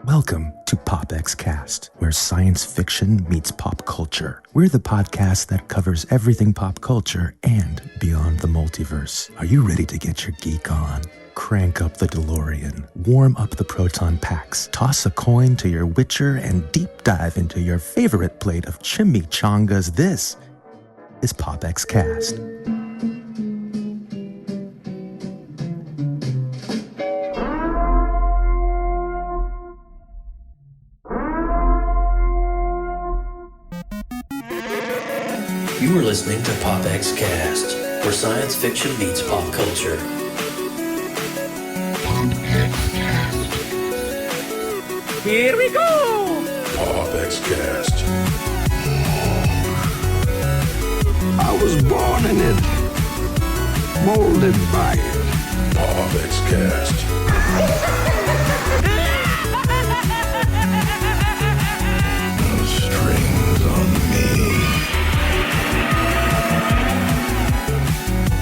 Welcome to PopXcast, where science fiction meets pop culture. We're the podcast that covers everything pop culture and beyond the multiverse. Are you ready to get your geek on? Crank up the DeLorean, warm up the proton packs, toss a coin to your Witcher, and deep dive into your favorite plate of chimichangas. This is PopXcast. You are listening to PopXcast, where science fiction meets pop culture. Here we go! PopXcast. I was born in it, molded by it. PopXcast. No strings on me.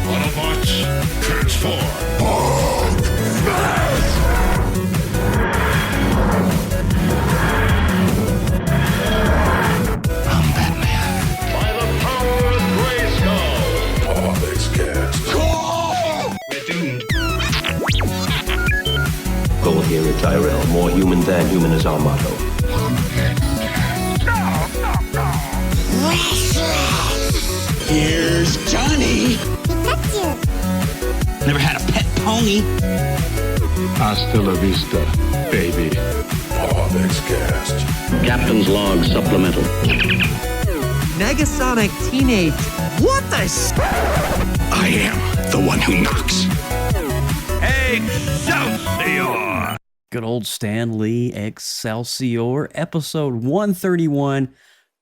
Autobots, transform. I'm Batman. By the power of Grayskull. PopXcast. We're doomed. Goal here at Tyrell. More human than human is our motto. Here's Johnny. Never had a pet pony. Hasta la vista, baby. PopXcast. Captain's log supplemental. Negasonic Teenage. What the I am the one who knocks. Excelsior! Good old Stan Lee, Excelsior, episode 131,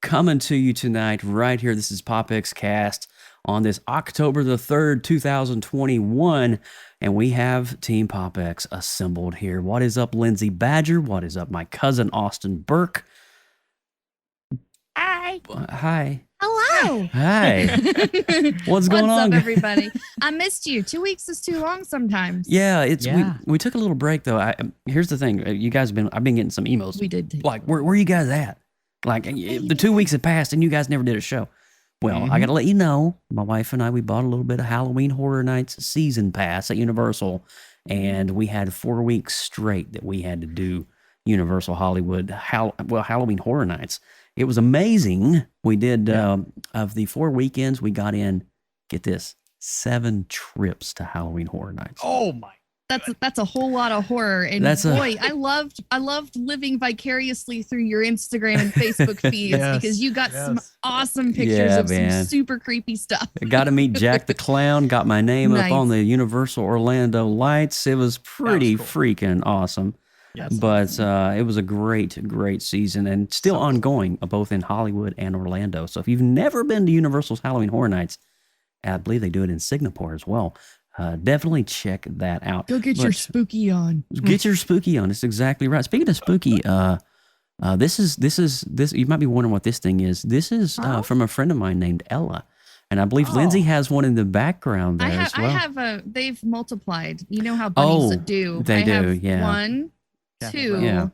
coming to you tonight right here. This is PopXcast on this October the 3rd, 2021, and we have Team PopX assembled here. What is up, Lindsay Badger? What is up, my cousin Austin Burke? Hi. Hi. Hello. Hi. What's going on? What's up, everybody? I missed you. 2 weeks is too long sometimes. Yeah, we took a little break though. Here's the thing. You guys I've been getting some emails. We did. Like, where are you guys at? Like, the 2 weeks had passed and you guys never did a show. Well, I got to let you know, my wife and I, we bought a little bit of Halloween Horror Nights season pass at Universal, and we had 4 weeks straight that we had to do Universal Hollywood Halloween Horror Nights. It was amazing. We did, of the 4 weekends, we got in, get this, 7 trips to Halloween Horror Nights. Oh my! That's a whole lot of horror. And I loved living vicariously through your Instagram and Facebook feeds because you got some awesome pictures of some super creepy stuff. I got to meet Jack the Clown. Got my name up on the Universal Orlando lights. It was pretty freaking awesome. Yes. But it was a great season and still ongoing, both in Hollywood and Orlando. So if you've never been to Universal's Halloween Horror Nights, I believe they do it in Singapore as well. Definitely check that out. Go get your spooky on. Get your spooky on. It's exactly right. Speaking of spooky, this is you might be wondering what this thing is. This is from a friend of mine named Ella. And I believe Lindsay has one in the background there as well. I have they've multiplied. You know how bunnies do. They do, have 1, 2,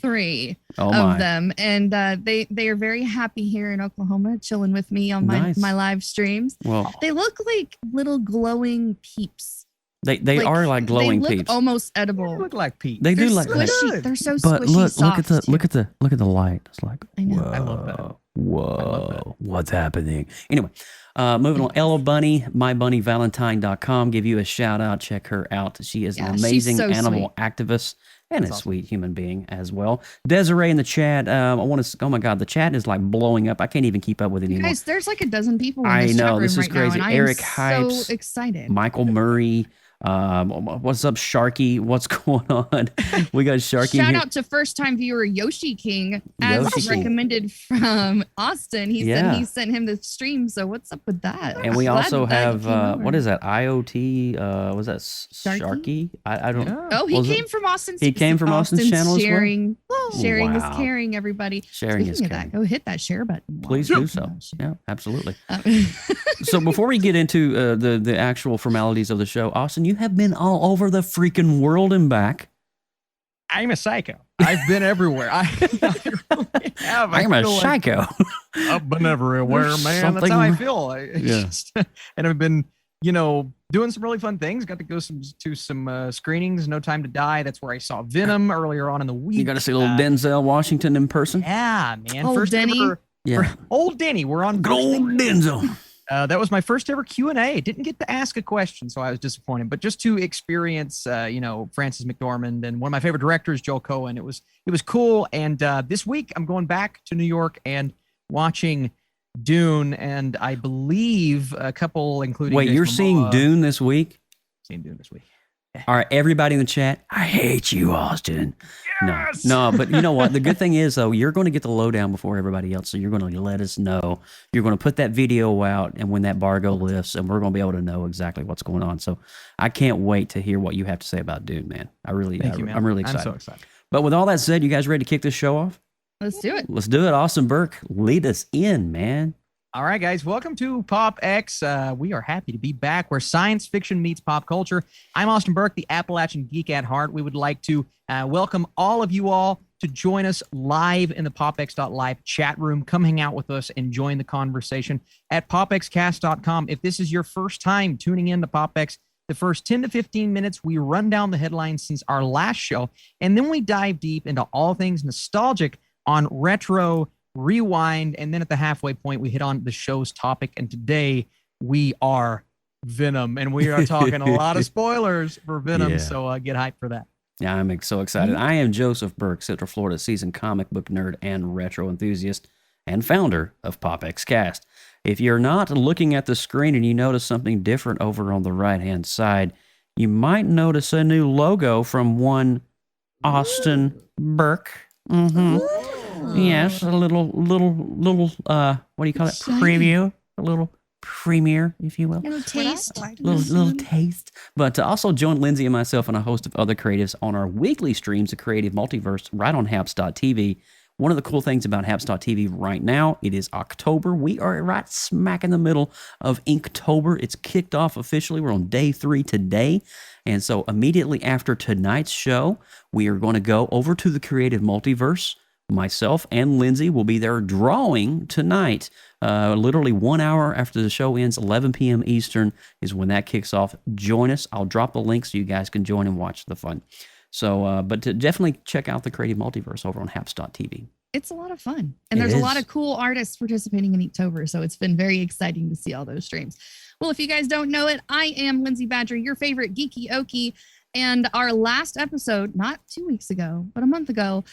3 of them, and they are very happy here in Oklahoma, chilling with me on my live streams. Well, they look like little glowing peeps. They are like glowing peeps. They look almost edible. They look like peeps. They do like squishy. They're so but squishy. look at the light. It's like, I know. Whoa, I love that. Whoa, what's happening? Anyway, moving on. Ella Bunny, mybunnyvalentine.com. Give you a shout out. Check her out. She is an amazing animal activist and a sweet human being as well. Desiree in the chat. Oh my God, the chat is like blowing up. I can't even keep up with it anymore. Guys, there's like a dozen people in I this know, chat this room is crazy. now, Eric I am Hypes, so excited. Michael Murray, What's up, Sharky? What's going on? We got Sharky. Shout out to first time viewer Yoshi King, as recommended from Austin. He said he sent him the stream. So what's up with that? And we also have what is that? IoT? Was that Sharky? I don't know. Oh, he came from Austin. He came from Austin's channel sharing, as well. Sharing is caring, everybody. Sharing is caring. That, go hit that share button. Please do so. Yeah, absolutely. So before we get into the actual formalities of the show, Austin, you have been all over the freaking world and back. I'm a psycho. I've been everywhere. I really have. I'm a psycho. I've been everywhere, man. That's how I feel. And I've been, doing some really fun things. Got to go to some screenings. No Time to Die. That's where I saw Venom earlier on in the week. You got to see little Denzel Washington in person. Yeah, man. Old Denny. Old Denny. We're on. Good old Denzel. That was my first ever Q&A. Didn't get to ask a question, so I was disappointed. But just to experience, Frances McDormand and one of my favorite directors, Joel Cohen, it was cool. And this week I'm going back to New York and watching Dune, and I believe a couple, including. Wait, you're seeing Dune this week? Seeing Dune this week. All right, everybody in the chat, I hate you, Austin. Yes! No, but you know what? The good thing is, though, you're going to get the lowdown before everybody else, so you're going to let us know. You're going to put that video out, and when that embargo lifts, and we're going to be able to know exactly what's going on. So I can't wait to hear what you have to say about Dune, man. I'm really excited. I'm so excited. But with all that said, you guys ready to kick this show off? Let's do it. Let's do it. Austin Burke, lead us in, man. All right, guys, welcome to PopX. We are happy to be back where science fiction meets pop culture. I'm Austin Burke, the Appalachian geek at heart. We would like to welcome all of you all to join us live in the PopX.live chat room. Come hang out with us and join the conversation at PopXcast.com. If this is your first time tuning in to PopX, the first 10 to 15 minutes, we run down the headlines since our last show, and then we dive deep into all things nostalgic on retro, rewind, and then at the halfway point we hit on the show's topic, and today we are Venom, and we are talking a lot of spoilers for Venom, so get hyped for that. Yeah, I'm so excited. I am Joseph Burke, Central Florida seasoned comic book nerd and retro enthusiast and founder of PopXcast. If you're not looking at the screen and you notice something different over on the right-hand side, you might notice a new logo from one Austin Burke. Yes, a little, what do you call it? Preview, a little premiere, if you will. Little taste. Little taste. But also join Lindsay and myself and a host of other creatives on our weekly streams of Creative Multiverse right on Haps.tv. One of the cool things about Haps.tv right now, it is October. We are right smack in the middle of Inktober. It's kicked off officially. We're on day 3 today. And so immediately after tonight's show, we are going to go over to the Creative Multiverse. Myself and Lindsay will be there drawing tonight. Literally 1 hour after the show ends, 11 p.m. Eastern is when that kicks off. Join us. I'll drop the link so you guys can join and watch the fun. So, but to definitely check out the Creative Multiverse over on Haps.tv. It's a lot of fun. And there's a lot of cool artists participating in Inktober. So it's been very exciting to see all those streams. Well, if you guys don't know it, I am Lindsay Badger, your favorite geeky okie. And our last episode, not 2 weeks ago, but a month ago,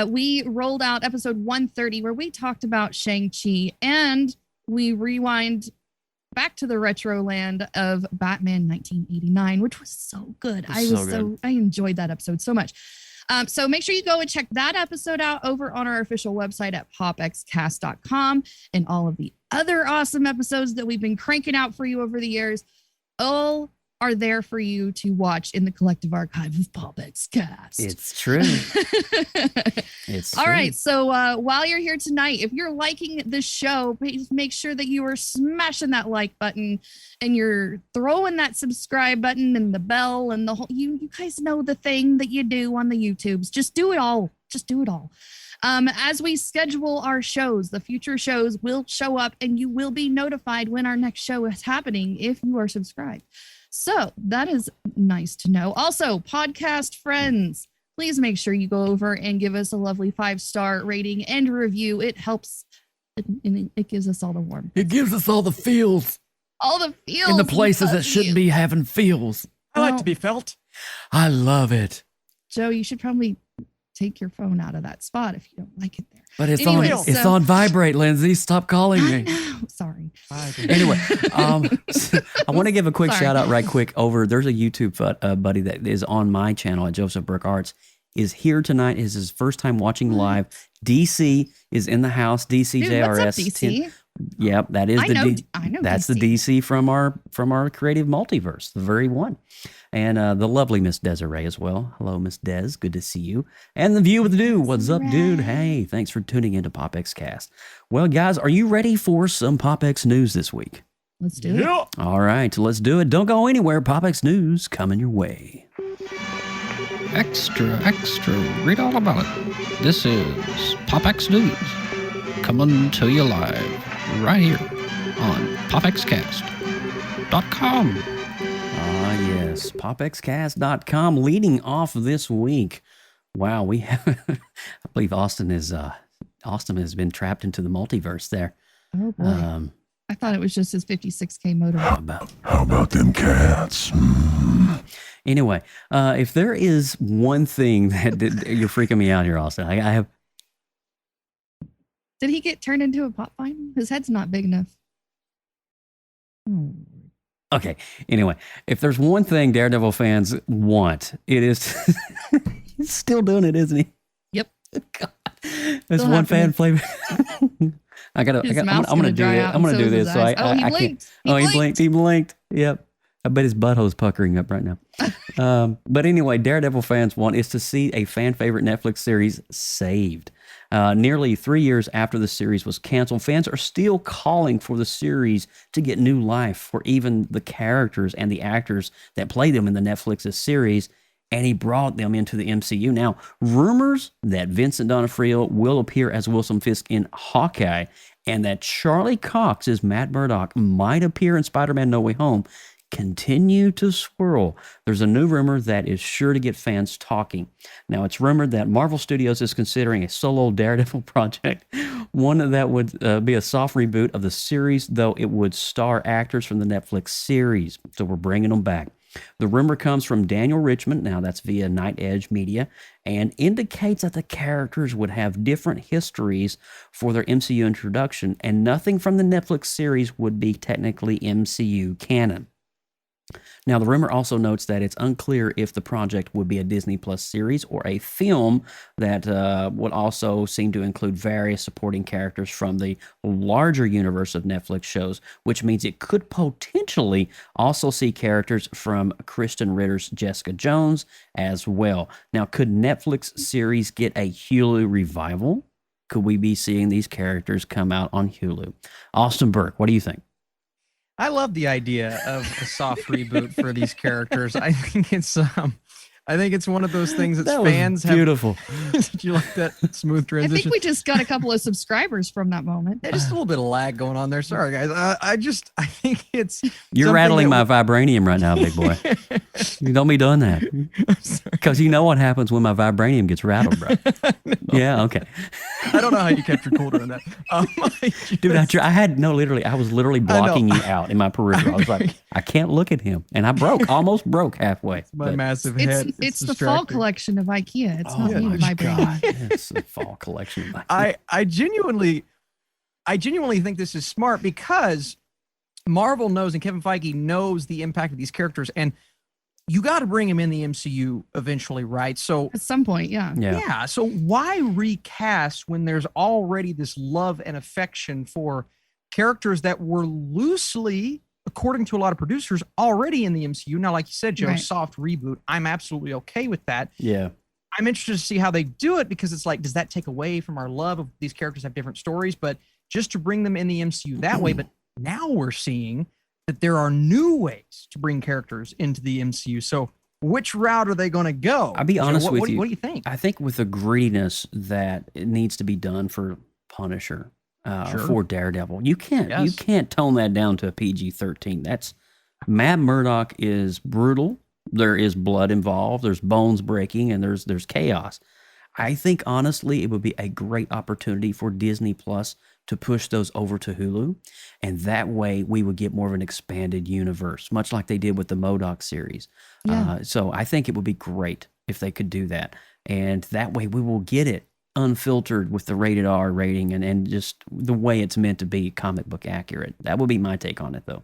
we rolled out episode 130 where we talked about Shang-Chi, and we rewind back to the retro land of Batman 1989, which was so good. I enjoyed that episode so much. So make sure you go and check that episode out over on our official website at popxcast.com, and all of the other awesome episodes that we've been cranking out for you over the years. All are there for you to watch in the collective archive of PopXcast. It's true. It's all right. So while you're here tonight, if you're liking the show, please make sure that you are smashing that like button and you're throwing that subscribe button and the bell and the whole. You guys know the thing that you do on the YouTubes. Just do it all. Just do it all. As we schedule our shows, the future shows will show up and you will be notified when our next show is happening if you are subscribed. So that is nice to know. Also, podcast friends, please make sure you go over and give us a lovely 5-star rating and review. It helps. It gives us all the warmth. It gives us all the feels. All the feels. In the places that shouldn't be having feels. I like to be felt. I love it. Joe, you should probably take your phone out of that spot if you don't like it there. But it's on vibrate, Lindsay. Stop calling me. Sorry. Anyway, I want to give a quick shout out right quick over. There's a YouTube buddy that is on my channel at Joseph Burke Arts. Is here tonight. Is his first time watching live. DC is in the house. DC Dude, JRS. what's up, DC? Yep, that is I know that's DC. the DC from our creative multiverse, the very one. And the lovely Miss Desiree as well. Hello, Miss Des. Good to see you. And the View with the Dude. What's up, dude? Hey, thanks for tuning into PopXcast. Well, guys, are you ready for some PopX news this week? Let's do it. All right, let's do it. Don't go anywhere. PopX news coming your way. Extra, read all about it. This is PopX News, coming to you live right here on PopXcast.com. Yes, PopXcast.com leading off this week. Wow, we have, I believe Austin has been trapped into the multiverse there. Oh boy. I thought it was just his 56K motor. How about them cats? Anyway, if there is one thing that you're freaking me out here, Austin, I have. Did he get turned into a pop vine? His head's not big enough. Okay. Anyway, if there's one thing Daredevil fans want, it is. He's still doing it, isn't he? Yep. God. There's one fan flavor. I'm gonna do it. I'm gonna do this. So I blinked. Can't. He blinked. Yep. I bet his butthole's puckering up right now. But anyway, Daredevil fans want is to see a fan favorite Netflix series saved. Nearly 3 years after the series was canceled, fans are still calling for the series to get new life for even the characters and the actors that play them in the Netflix's series. And he brought them into the MCU. Now, rumors that Vincent D'Onofrio will appear as Wilson Fisk in Hawkeye and that Charlie Cox as Matt Murdock might appear in Spider-Man No Way Home continue to swirl. There's a new rumor that is sure to get fans talking. Now, it's rumored that Marvel Studios is considering a solo Daredevil project, one that would be a soft reboot of the series, though it would star actors from the Netflix series. So we're bringing them back. The rumor comes from Daniel Richmond, now that's via Night Edge Media, and indicates that the characters would have different histories for their MCU introduction, and nothing from the Netflix series would be technically MCU canon. Now, the rumor also notes that it's unclear if the project would be a Disney Plus series or a film that would also seem to include various supporting characters from the larger universe of Netflix shows, which means it could potentially also see characters from Kristen Ritter's Jessica Jones as well. Now, could Netflix series get a Hulu revival? Could we be seeing these characters come out on Hulu? Austin Burke, what do you think? I love the idea of a soft reboot for these characters. I think it's one of those things that fans have. Beautiful. Did you like that smooth transition? I think we just got a couple of subscribers from that moment. Yeah, just a little bit of lag going on there. Sorry, guys. I think it's. You're rattling my vibranium right now, big boy. You don't be doing that. Because you know what happens when my vibranium gets rattled, bro. No. Yeah, okay. I don't know how you kept your cool during that. Dude, I was literally blocking you out in my peripheral. I was like, I can't look at him. And I almost broke halfway. My massive head. It's the fall collection of IKEA. It's not me vibrating. It's the fall collection of IKEA. I genuinely think this is smart because Marvel knows and Kevin Feige knows the impact of these characters, and you got to bring him in the MCU eventually, right? So at some point, yeah. So why recast when there's already this love and affection for characters that were loosely, according to a lot of producers, already in the MCU? Now, like you said, Joe, soft reboot. I'm absolutely okay with that. Yeah. I'm interested to see how they do it because it's like, does that take away from our love of these characters have different stories? But just to bring them in the MCU that way. But now we're seeing that there are new ways to bring characters into the MCU. So which route are they going to go? I'll be honest with you. What do you think? I think with the greediness that it needs to be done for Punisher, for Daredevil, you can't tone that down to a PG-13. That's Matt Murdock is brutal. There is blood involved. There's bones breaking, and there's chaos. I think honestly, it would be a great opportunity for Disney Plus to push those over to Hulu, and that way we would get more of an expanded universe, much like they did with the MODOK series. So I think it would be great if they could do that, and that way we will get it unfiltered with the rated R rating and just the way it's meant to be comic book accurate. That would be my take on it, though.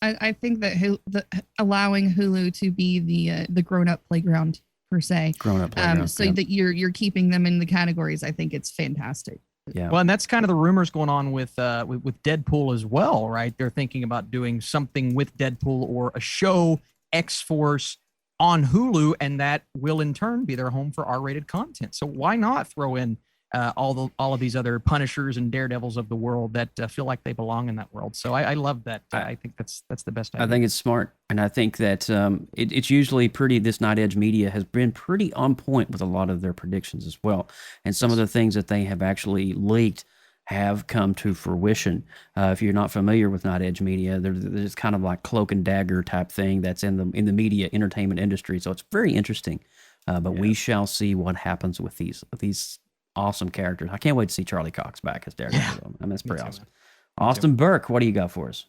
I think that allowing Hulu to be the grown up playground per se, so that you're keeping them in the categories. I think it's fantastic. Yeah. Well, and that's kind of the rumors going on with Deadpool as well, right? They're thinking about doing something with Deadpool or a show, X-Force, on Hulu, and that will in turn be their home for R-rated content. So why not throw in all of these other Punishers and Daredevils of the world that feel like they belong in that world? So I love that. I think that's the best idea. I think it's smart, and I think that it's usually this Night Edge Media has been pretty on point with a lot of their predictions as well, and some of the things that they have actually leaked have come to fruition. If you're not familiar with Night Edge Media, there's kind of like cloak and dagger type thing that's in the media entertainment industry. So it's very interesting. But we shall see what happens with these awesome characters. I can't wait to see Charlie Cox back as Daredevil. Yeah. I mean, that's pretty awesome. Austin Burke, what do you got for us?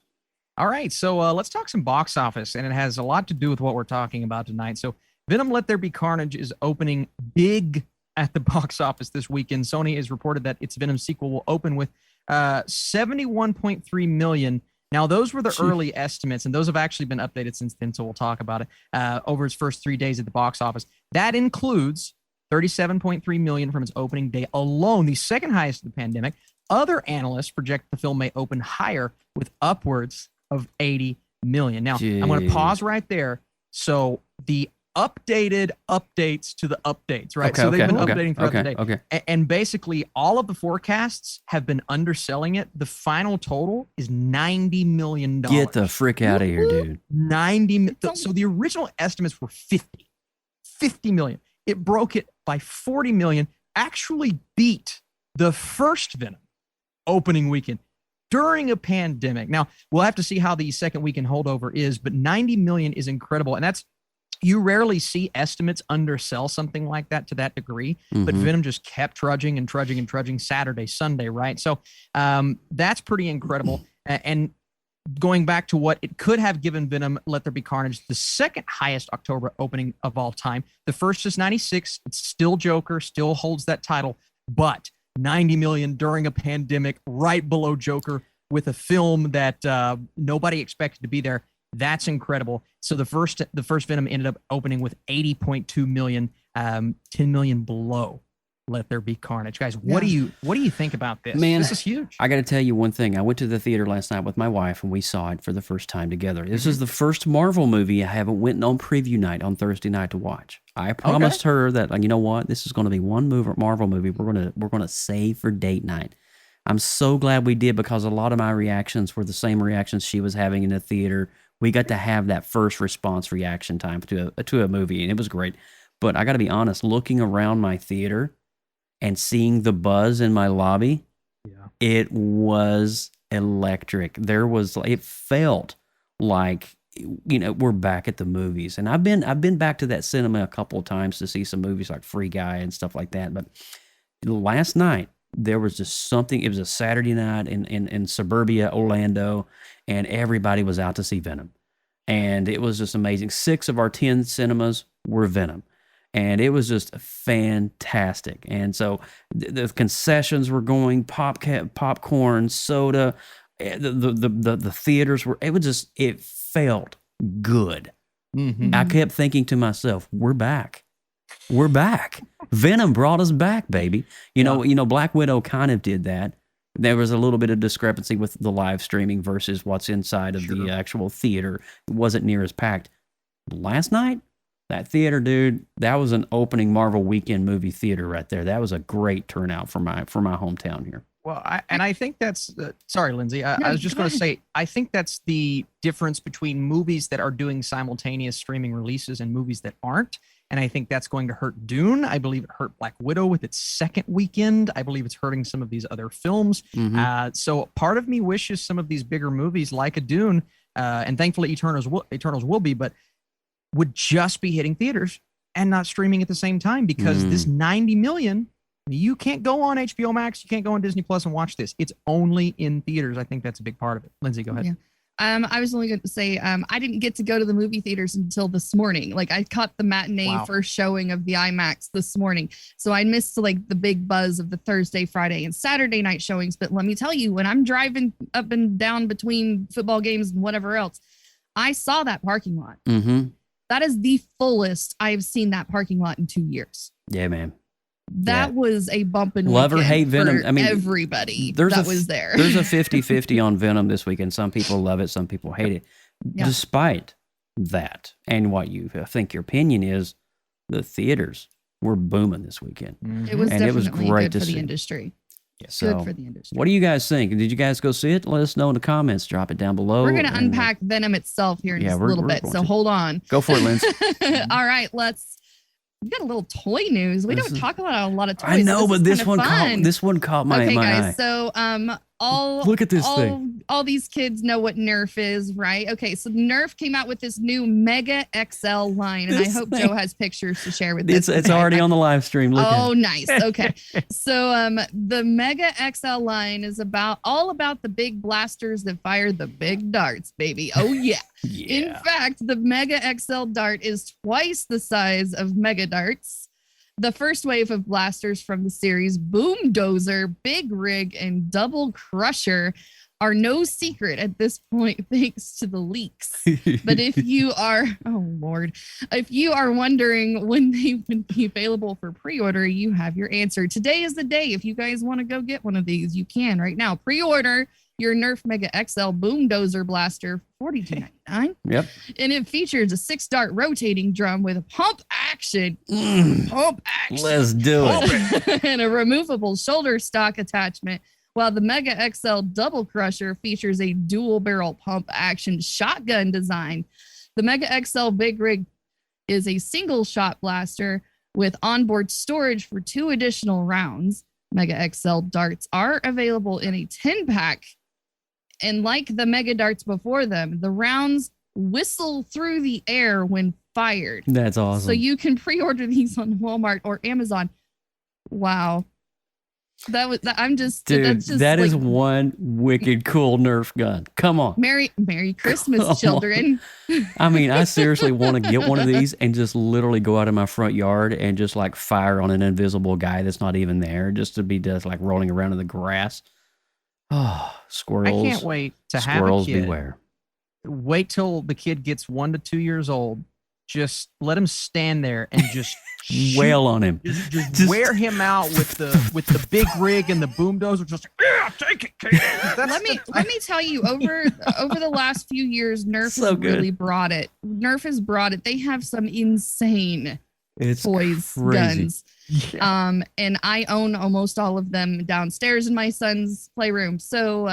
All right, so let's talk some box office, and it has a lot to do with what we're talking about tonight. So Venom Let There Be Carnage is opening big at the box office this weekend. Sony has reported that its Venom sequel will open with 71.3 million. Now, those were the early estimates, and those have actually been updated since then, so we'll talk about it over its first 3 days at the box office. That includes 37.3 million from its opening day alone, the second highest of the pandemic. Other analysts project the film may open higher with upwards of 80 million. Now, I'm going to pause right there. So the updated updates to the updates, right? So they've been updating throughout the day. Okay. And basically all of the forecasts have been underselling it. The final total is $90 million. Get the frick out of here, dude. 90. So the original estimates were 50 million. It broke it by 40 million, actually beat the first Venom opening weekend during a pandemic. Now, we'll have to see how the second weekend holdover is, but 90 million is incredible. And you rarely see estimates undersell something like that to that degree, but Venom just kept trudging and trudging and trudging Saturday, Sunday, right? So that's pretty incredible. And going back to what it could have given Venom Let There Be Carnage, the second highest October opening of all time. The first is 96. It's still Joker, still holds that title, but 90 million during a pandemic, right below Joker, with a film that nobody expected to be there. That's incredible. So the first Venom ended up opening with 80.2 million, 10 million below Let There Be Carnage. Guys, what do you think about this? Man, this is huge. I got to tell you one thing. I went to the theater last night with my wife, and we saw it for the first time together. This is the first Marvel movie I haven't went on preview night on Thursday night to watch. I promised her that, you know what, this is going to be one Marvel movie we're gonna save for date night. I'm so glad we did, because a lot of my reactions were the same reactions she was having in the theater. We got to have that first response reaction time to a movie, and it was great. But I got to be honest, looking around my theater and seeing the buzz in my lobby, it was electric. It felt like, we're back at the movies. And I've been back to that cinema a couple of times to see some movies like Free Guy and stuff like that. But last night, there was just something. It was a Saturday night in suburbia Orlando, and everybody was out to see Venom. And it was just amazing. 6 of our 10 cinemas were Venom. And it was just fantastic. And so the concessions were going, popcorn, soda. The theaters were. It felt good. I kept thinking to myself, "We're back. We're back. Venom brought us back, baby." You know, Black Widow kind of did that. There was a little bit of discrepancy with the live streaming versus what's inside of the actual theater. It wasn't near as packed. Last night, that theater, dude, that was an opening Marvel weekend movie theater right there. That was a great turnout for my hometown here. Well, I think that's sorry, Lindsay. I was just going to say, I think that's the difference between movies that are doing simultaneous streaming releases and movies that aren't. And I think that's going to hurt Dune. I believe it hurt Black Widow with its second weekend. I believe it's hurting some of these other films. So part of me wishes some of these bigger movies like a Dune, and thankfully Eternals will be, but would just be hitting theaters and not streaming at the same time, because this 90 million, you can't go on HBO Max, you can't go on Disney Plus and watch this. It's only in theaters. I think that's a big part of it. Lindsay, go ahead. I was only going to say I didn't get to go to the movie theaters until this morning. Like I caught the matinee first showing of the IMAX this morning. So I missed like the big buzz of the Thursday, Friday, and Saturday night showings. But let me tell you, when I'm driving up and down between football games and whatever else, I saw that parking lot. Mm-hmm. That is the fullest I've seen that parking lot in 2 years. Yeah, man. That was a bumping love or hate Venom. I mean, everybody was there. There's a 50-50 on Venom this weekend. Some people love it, some people hate it. Yeah. Despite that, and what you think your opinion is, the theaters were booming this weekend. Mm-hmm. It was definitely great good for the industry. Yeah, so, good for the industry. What do you guys think? Did you guys go see it? Let us know in the comments. Drop it down below. We're going to unpack Venom itself here in just a little bit. So hold on. Go for it, Lindsay. All right, we got a little toy news. We don't talk about a lot of toys. I know, but this one caught my eye. So look at this thing. All these kids know what Nerf is, right? Okay, so Nerf came out with this new Mega XL line, and I hope Joe has pictures to share with us. It's already on the live stream. Oh, nice. Okay, so the Mega XL line is all about the big blasters that fire the big darts, baby. Oh yeah. In fact, the Mega XL dart is twice the size of Mega darts. The first wave of blasters from the series, Boom Dozer, Big Rig, and Double Crusher, are no secret at this point, thanks to the leaks. But if you are, if you are wondering when they would be available for pre-order, you have your answer. Today is the day. If you guys want to go get one of these, you can right now. Pre-order your Nerf Mega XL Boom Dozer blaster, $42.99. Yep. And it features a 6-dart rotating drum with a pump action. Pump action. Let's do it. And a removable shoulder stock attachment. While the Mega XL Double Crusher features a dual barrel pump action shotgun design. The Mega XL Big Rig is a single shot blaster with onboard storage for 2 additional rounds. Mega XL darts are available in a 10-pack. And like the Mega darts before them, the rounds whistle through the air when fired. That's awesome. So you can pre-order these on Walmart or Amazon. Wow. That is one wicked cool Nerf gun. Come on. Merry Christmas, children. I mean, I seriously want to get one of these and just literally go out in my front yard and just like fire on an invisible guy that's not even there, just to be just like rolling around in the grass. Oh, squirrels. I can't wait to have a Squirrels kid. Beware. Wait till the kid gets 1 to 2 years old. Just let him stand there and just wail on him. Just wear him out with the big rig and the boom dozer. Just take it, kid. Let me tell you, over the last few years, Nerf has really brought it. Nerf has brought it. They have some insane toys, guns. Yeah. And I own almost all of them downstairs in my son's playroom. So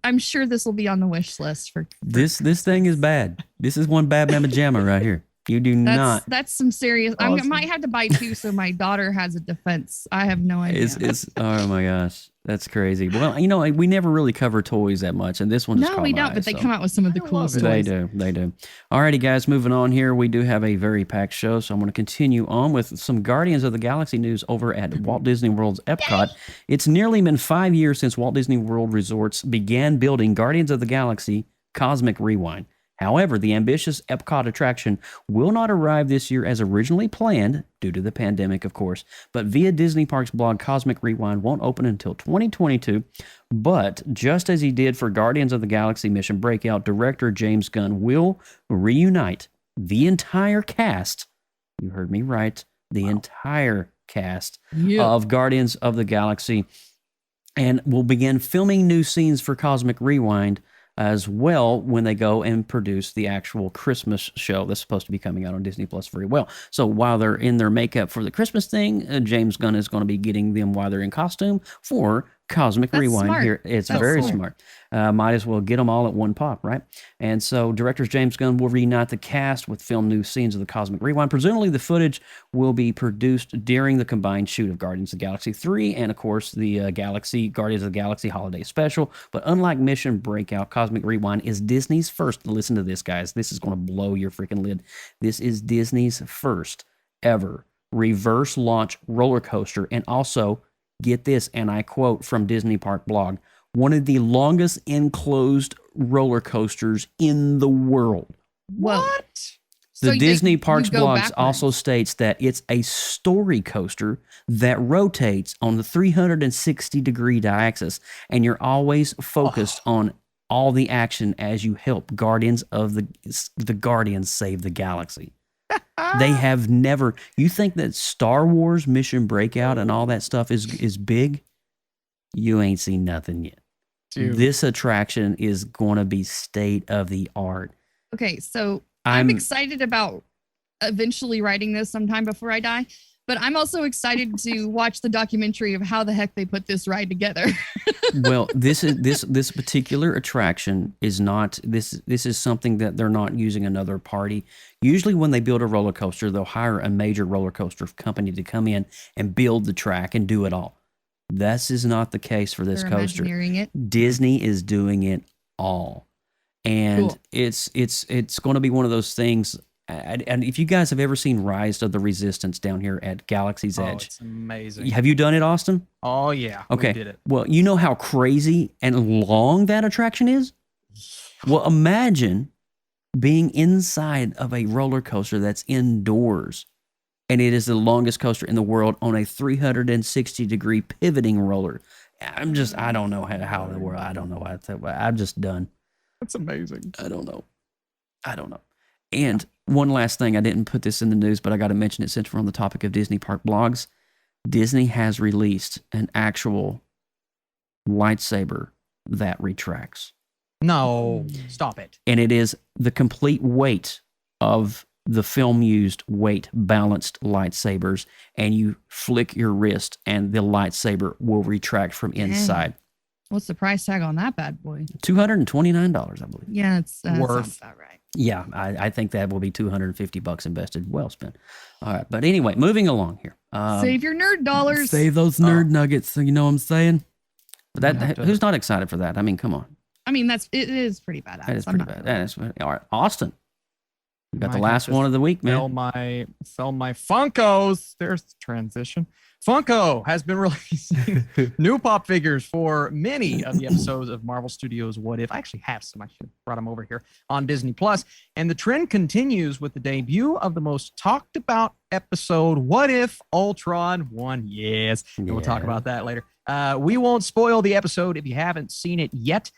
I'm sure this will be on the wish list for this thing is bad. This is one bad mamma jamma right here. You do not. That's some serious. Awesome. I might have to buy 2 so my daughter has a defense. I have no idea. It's oh my gosh, that's crazy. Well, we never really cover toys that much, and this one just no, we don't. But they come out with some of the coolest toys. They do. Alrighty, guys, moving on here. We do have a very packed show, so I'm going to continue on with some Guardians of the Galaxy news over at Walt Disney World's Epcot. It's nearly been 5 years since Walt Disney World Resorts began building Guardians of the Galaxy Cosmic Rewind. However, the ambitious Epcot attraction will not arrive this year as originally planned, due to the pandemic, of course. But via Disney Parks blog, Cosmic Rewind won't open until 2022. But just as he did for Guardians of the Galaxy Mission Breakout, director James Gunn will reunite the entire cast. You heard me right. The entire cast of Guardians of the Galaxy. And will begin filming new scenes for Cosmic Rewind as well when they go and produce the actual Christmas show that's supposed to be coming out on Disney Plus very well. So while they're in their makeup for the Christmas thing, James Gunn is going to be getting them while they're in costume for Cosmic Rewind. Smart. Here. It's very smart. Might as well get them all at one pop, right? And so director James Gunn will reunite the cast with film new scenes of the Cosmic Rewind. Presumably the footage will be produced during the combined shoot of Guardians of the Galaxy 3 and, of course, the Guardians of the Galaxy Holiday Special. But unlike Mission Breakout, Cosmic Rewind is Disney's first. Listen to this, guys. This is going to blow your freaking lid. This is Disney's first ever reverse launch roller coaster, and also, get this, and I quote from Disney Park blog, one of the longest enclosed roller coasters in the world. What? The So Disney Parks blogs backwards. also states that it's a story coaster that rotates on the 360-degree axis, and you're always focused on all the action as you help Guardians of the Guardians save the galaxy. They have never. You think that Star Wars Mission Breakout and all that stuff is big? You ain't seen nothing yet. Dude. This attraction is going to be state of the art. Okay, so I'm excited about eventually writing this sometime before I die, but I'm also excited to watch the documentary of how the heck they put this ride together. Well, this particular attraction is not this is something that they're not using another party. Usually when they build a roller coaster, they'll hire a major roller coaster company to come in and build the track and do it all. This is not the case for this They're coaster. Imagineering it. Disney is doing it all. And Cool. it's going to be one of those things. And if you guys have ever seen Rise of the Resistance down here at Galaxy's Edge, It's amazing. have you done it, Austin? Oh yeah. Okay. We did it. Well, you know how crazy and long that attraction is? Well, imagine being inside of a roller coaster that's indoors, and it is the longest coaster in the world on a 360-degree pivoting roller. I don't know how in the world. I don't know. I'm just done. That's amazing. I don't know. And one last thing, I didn't put this in the news, but I got to mention it since we're on the topic of Disney Park blogs. Disney has released an actual lightsaber that retracts. No, stop it. And it is the complete weight of the film-used weight-balanced lightsabers, and you flick your wrist, and the lightsaber will retract from inside. What's the price tag on that bad boy? $229, I believe. Yeah, it's Worth. sounds about right. Yeah, I think that will be $250 invested, well spent. All right, but anyway, moving along here. Save your nerd dollars. Save those nerd nuggets. You know what I'm saying? But who's not excited for that? I mean, come on. I mean, it is pretty badass. That is I'm pretty not bad. gonna- That is all right. Austin, you got the I last just one of the week, Sell man. my Funkos. There's the transition. Funko has been releasing new pop figures for many of the episodes of Marvel Studios' What If. I actually have some. I should have brought them over here on Disney Plus. And the trend continues with the debut of the most talked about episode, What If Ultron won? Yes. And we'll talk about that later. We won't spoil the episode if you haven't seen it yet.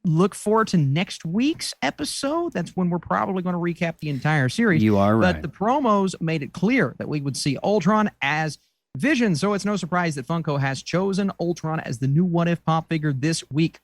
Look forward to next week's episode. That's when we're probably going to recap the entire series. You are right. But the promos made it clear that we would see Ultron as Vision, so it's no surprise that Funko has chosen Ultron as the new What If pop figure this week.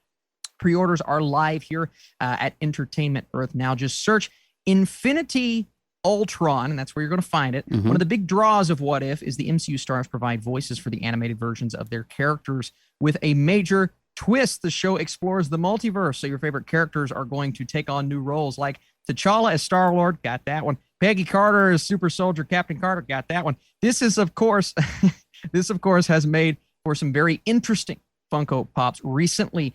Pre-orders are live here at Entertainment Earth now. Just search Infinity Ultron, and that's where you're going to find it. Mm-hmm. One of the big draws of What If is the MCU stars provide voices for the animated versions of their characters with a major twist. The show explores the multiverse, so your favorite characters are going to take on new roles, like T'Challa as Star-Lord, got that one. Peggy Carter as Super Soldier Captain Carter, got that one. This is, of course, has made for some very interesting Funko Pops. Recently,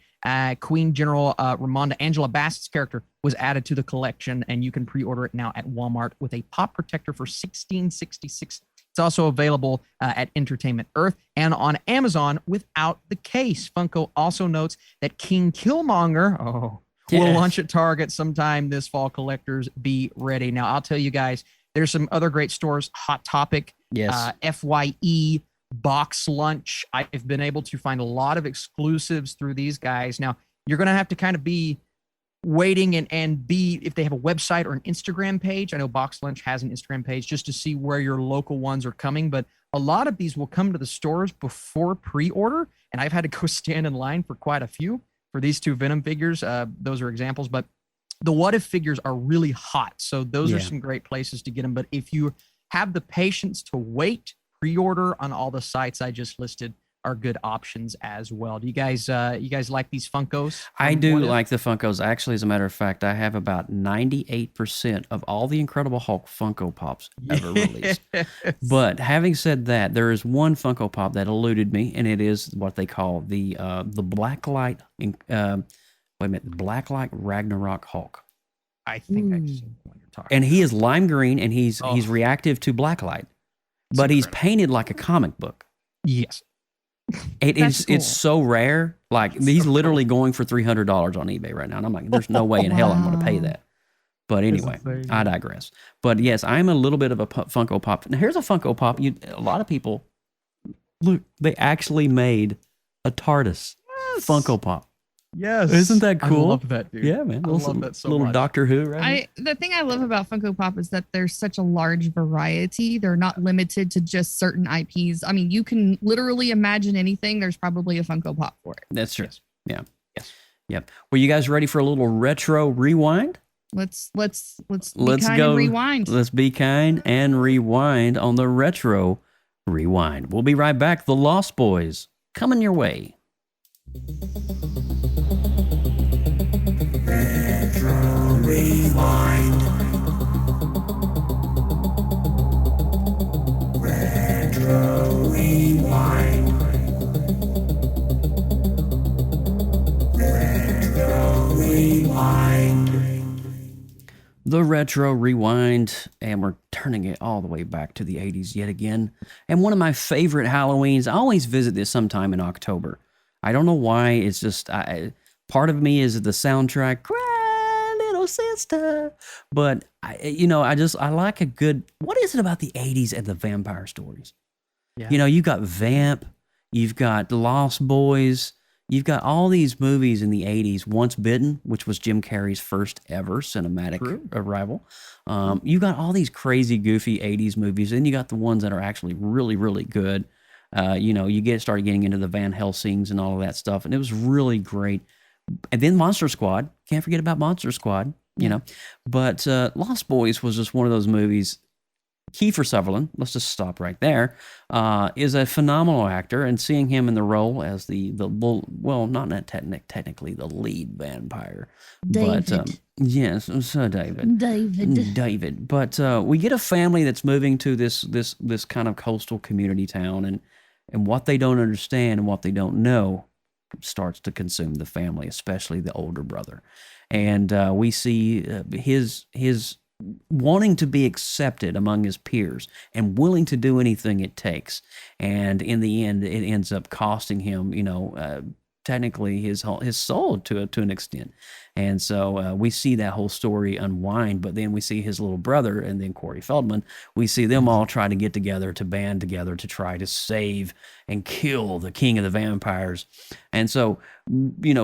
Queen General Ramonda Angela Bassett's character was added to the collection, and you can pre-order it now at Walmart with a pop protector for $16.66. It's also available at Entertainment Earth and on Amazon without the case. Funko also notes that King Killmonger, will launch at Target sometime this fall. Collectors, be ready. Now, I'll tell you guys, there's some other great stores. Hot Topic, FYE, Box Lunch. I've been able to find a lot of exclusives through these guys. Now, you're going to have to kind of be waiting and be, if they have a website or an Instagram page. I know Box Lunch has an Instagram page just to see where your local ones are coming. But a lot of these will come to the stores before pre-order. And I've had to go stand in line for quite a few. For these two Venom figures, those are examples, but the What If figures are really hot. So those are some great places to get them. But if you have the patience to wait, pre-order on all the sites I just listed are good options as well. Do you guys like these Funkos? I do like the Funkos. Actually, as a matter of fact, I have about 98% of all the Incredible Hulk Funko Pops ever released. But having said that, there is one Funko Pop that eluded me, and it is what they call the Blacklight. Blacklight Ragnarok Hulk. I think I've seen what you're talking. And he is lime green, and he's reactive to blacklight, but he's painted like a comic book. Yes. It's so rare. Like he's literally going for $300 on eBay right now, and I'm like, there's no way in hell I'm going to pay that. But anyway, I digress. But yes, I'm a little bit of a Funko Pop. Now here's a Funko Pop. A lot of people look. They actually made a TARDIS Funko Pop. Yes, isn't that cool? I love that, dude. Yeah, man. I love that so much. Little Doctor Who, right? The thing I love about Funko Pop is that there's such a large variety. They're not limited to just certain IPs. I mean, you can literally imagine anything. There's probably a Funko Pop for it. That's true. Yeah. Yes. Yep. Were you guys ready for a little retro rewind? Let's be kind and rewind. Let's be kind and rewind on the retro rewind. We'll be right back. The Lost Boys coming your way. Retro Rewind. Retro Rewind. Retro Rewind. The Retro Rewind, and we're turning it all the way back to the 80s yet again. And one of my favorite Halloweens, I always visit this sometime in October. I don't know why, it's just, part of me is the soundtrack, Cry Little Sister. But, I like a good, what is it about the 80s and the vampire stories? Yeah. You've got Vamp, you've got The Lost Boys, you've got all these movies in the 80s. Once Bitten, which was Jim Carrey's first ever cinematic arrival. You got all these crazy, goofy 80s movies. Then you got the ones that are actually really, really good. You started getting into the Van Helsings and all of that stuff. And it was really great. And then Monster Squad. Can't forget about Monster Squad, But Lost Boys was just one of those movies. Kiefer Sutherland, let's just stop right there, is a phenomenal actor, and seeing him in the role as not technically the lead vampire, David. But yes, so David. But we get a family that's moving to this kind of coastal community town, and what they don't understand and what they don't know starts to consume the family, especially the older brother, and we see his wanting to be accepted among his peers and willing to do anything it takes. And in the end, it ends up costing him, technically his soul to an extent. And so we see that whole story unwind, but then we see his little brother and then Corey Feldman. We see them all try to get together, to band together to try to save and kill the king of the vampires. And so,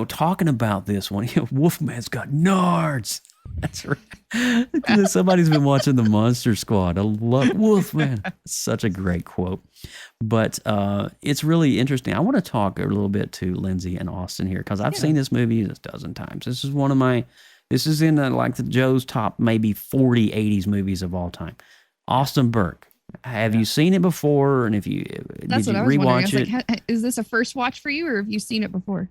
talking about this one, Wolfman's got nards. That's right. Somebody's been watching the Monster Squad. I love Wolfman. Such a great quote. But it's really interesting. I want to talk a little bit to Lindsay and Austin here because I've seen this movie a dozen times. This is in the Joe's top maybe 40 80s movies of all time. Austin Burke. Have you seen it before? And if you That's did what you I was rewatch wondering. I was it? like, is this a first watch for you, or have you seen it before?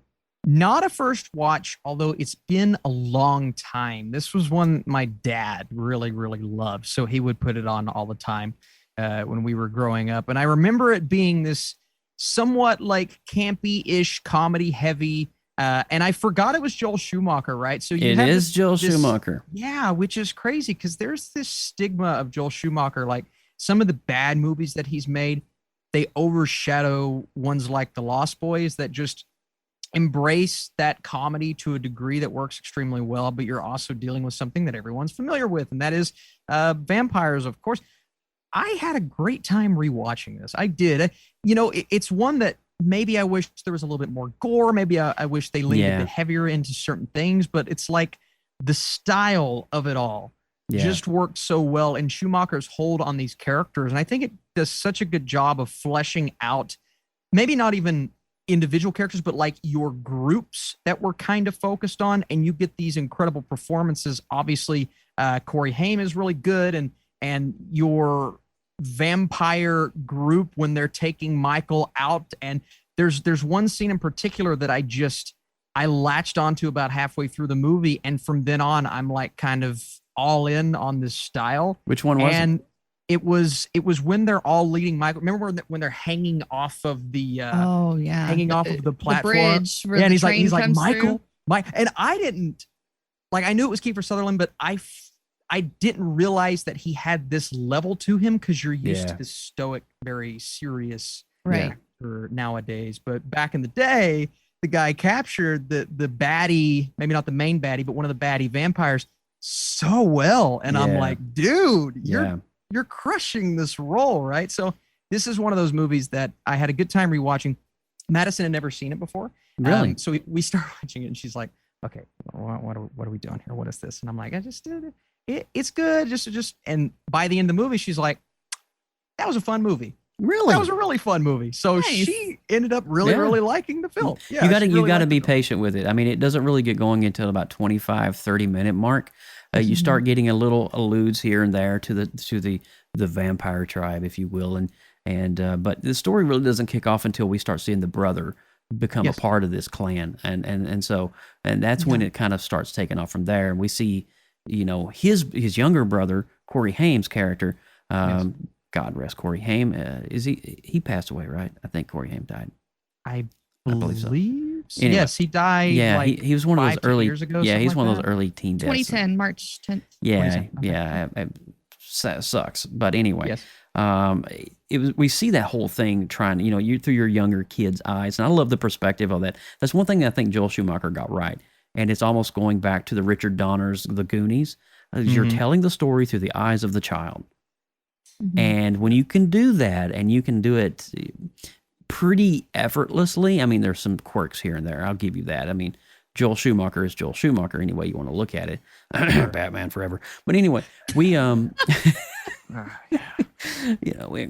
Not a first watch, although it's been a long time. This was one my dad really, really loved. So he would put it on all the time when we were growing up. And I remember it being this somewhat like campy-ish, comedy-heavy. And I forgot it was Joel Schumacher, right? So it is Joel Schumacher. Yeah, which is crazy because there's this stigma of Joel Schumacher. Like some of the bad movies that he's made, they overshadow ones like The Lost Boys that just embrace that comedy to a degree that works extremely well, but you're also dealing with something that everyone's familiar with, and that is vampires, of course. I had a great time rewatching this. I did. It's one that maybe I wish there was a little bit more gore. Maybe I wish they leaned a bit heavier into certain things, but it's like the style of it all just worked so well, and Schumacher's hold on these characters. And I think it does such a good job of fleshing out, maybe not even individual characters, but like your groups that we're kind of focused on, and you get these incredible performances. Obviously, Corey Haim is really good, and your vampire group when they're taking Michael out. And there's one scene in particular that I latched onto about halfway through the movie, and from then on, I'm like kind of all in on this style. Which one was it? It was when they're all leading Michael. Remember when they're hanging off of the hanging off of the platform, bridge where and the he's train like comes Michael, through? Mike, and I didn't I knew it was Kiefer Sutherland, but I didn't realize that he had this level to him because you're used to this stoic, very serious for nowadays, but back in the day, the guy captured the baddie, maybe not the main baddie, but one of the baddie vampires so well. And I'm like, dude, you're crushing this role, right? So this is one of those movies that I had a good time rewatching. Madison had never seen it before. Really? So we start watching it and she's like, okay, what are we doing here? What is this? And I'm like, I just did it. It's good. Just, and by the end of the movie, she's like, that was a fun movie. Really? That was a really fun movie. So she ended up really liking the film. Yeah, you got to be patient with it. I mean, it doesn't really get going until about 25, 30 minute mark. You start getting a little alludes here and there to the vampire tribe, if you will. But the story really doesn't kick off until we start seeing the brother become a part of this clan. And that's when it kind of starts taking off from there. And we see, his younger brother, Corey Haim's character, God rest Corey Haim. He passed away, right? I think Corey Haim died. I believe so. Anyway, yes, he died. Yeah, he was one of those early years ago. Yeah, he's like one of those early teen deaths. 2010, March 10th. Yeah, it sucks. But anyway, we see that whole thing trying, you through your younger kid's eyes, and I love the perspective of that. That's one thing that I think Joel Schumacher got right, and it's almost going back to the Richard Donner's The Goonies. You're telling the story through the eyes of the child. And when you can do that, and you can do it pretty effortlessly, I mean, there's some quirks here and there. I'll give you that. I mean, Joel Schumacher is Joel Schumacher any way you want to look at it. Batman forever. But anyway, we we ain't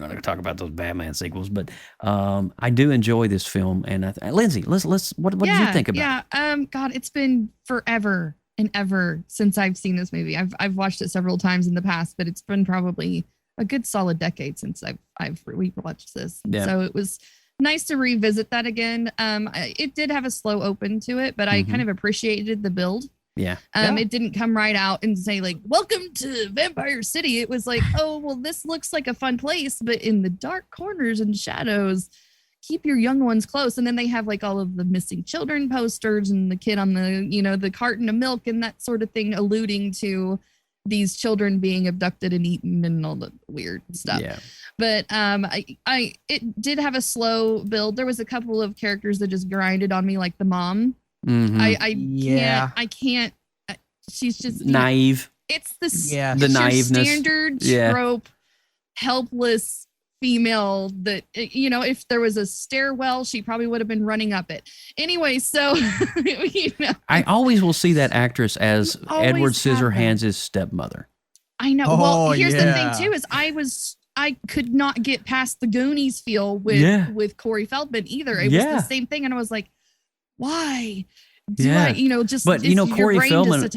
going to talk about those Batman sequels, but I do enjoy this film. And Lindsay, what did you think about it? God, it's been forever and ever since I've seen this movie. I've watched it several times in the past, but it's been probably a good solid decade since I've rewatched this. So it was nice to revisit that again. It did have a slow open to it, but I kind of appreciated the build. It didn't come right out and say like, welcome to Vampire City. It was like, oh, well, this looks like a fun place, but in the dark corners and shadows, keep your young ones close. And then they have like all of the missing children posters and the kid on the, the carton of milk and that sort of thing, alluding to these children being abducted and eaten and all the weird stuff. But it did have a slow build. There was a couple of characters that just grinded on me, like the mom. I can't. She's just naive. It's the naiveness, standard trope, helpless female that, if there was a stairwell, she probably would have been running up it. Anyway, so, I always will see that actress as Edward Scissorhands' stepmother. I know. Well, here's the thing too, is I could not get past the Goonies feel with Corey Feldman either. It was the same thing. And I was like, why? Corey Feldman,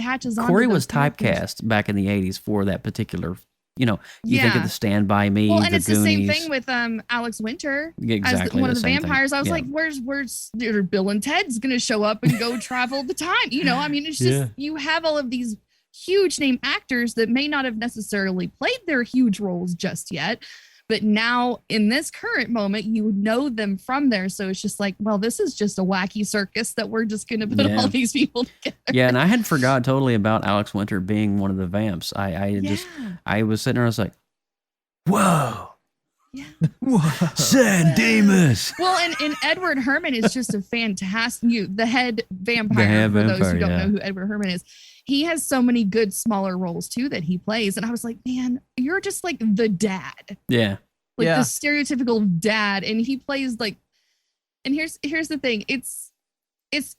Corey was typecast back in the 80s for that particular, you think of the Stand By Me, and it's Goonies. the same thing with Alex Winter as one of the vampires. I was like, where's Bill and Ted's gonna show up and go travel the time? It's just you have all of these huge name actors that may not have necessarily played their huge roles just yet, but now in this current moment, you know them from there. So it's just like, well, this is just a wacky circus that we're just going to put all these people together. Yeah, and I had forgot totally about Alex Winter being one of the vamps. I was sitting there, I was like, whoa. Yeah. San Dimas. Well, and Edward Herrmann is just a fantastic, the head vampire, for those who don't know who Edward Herrmann is. He has so many good smaller roles too that he plays. And I was like, man, you're just like the dad. Yeah. The stereotypical dad. And he plays like, and here's the thing. It's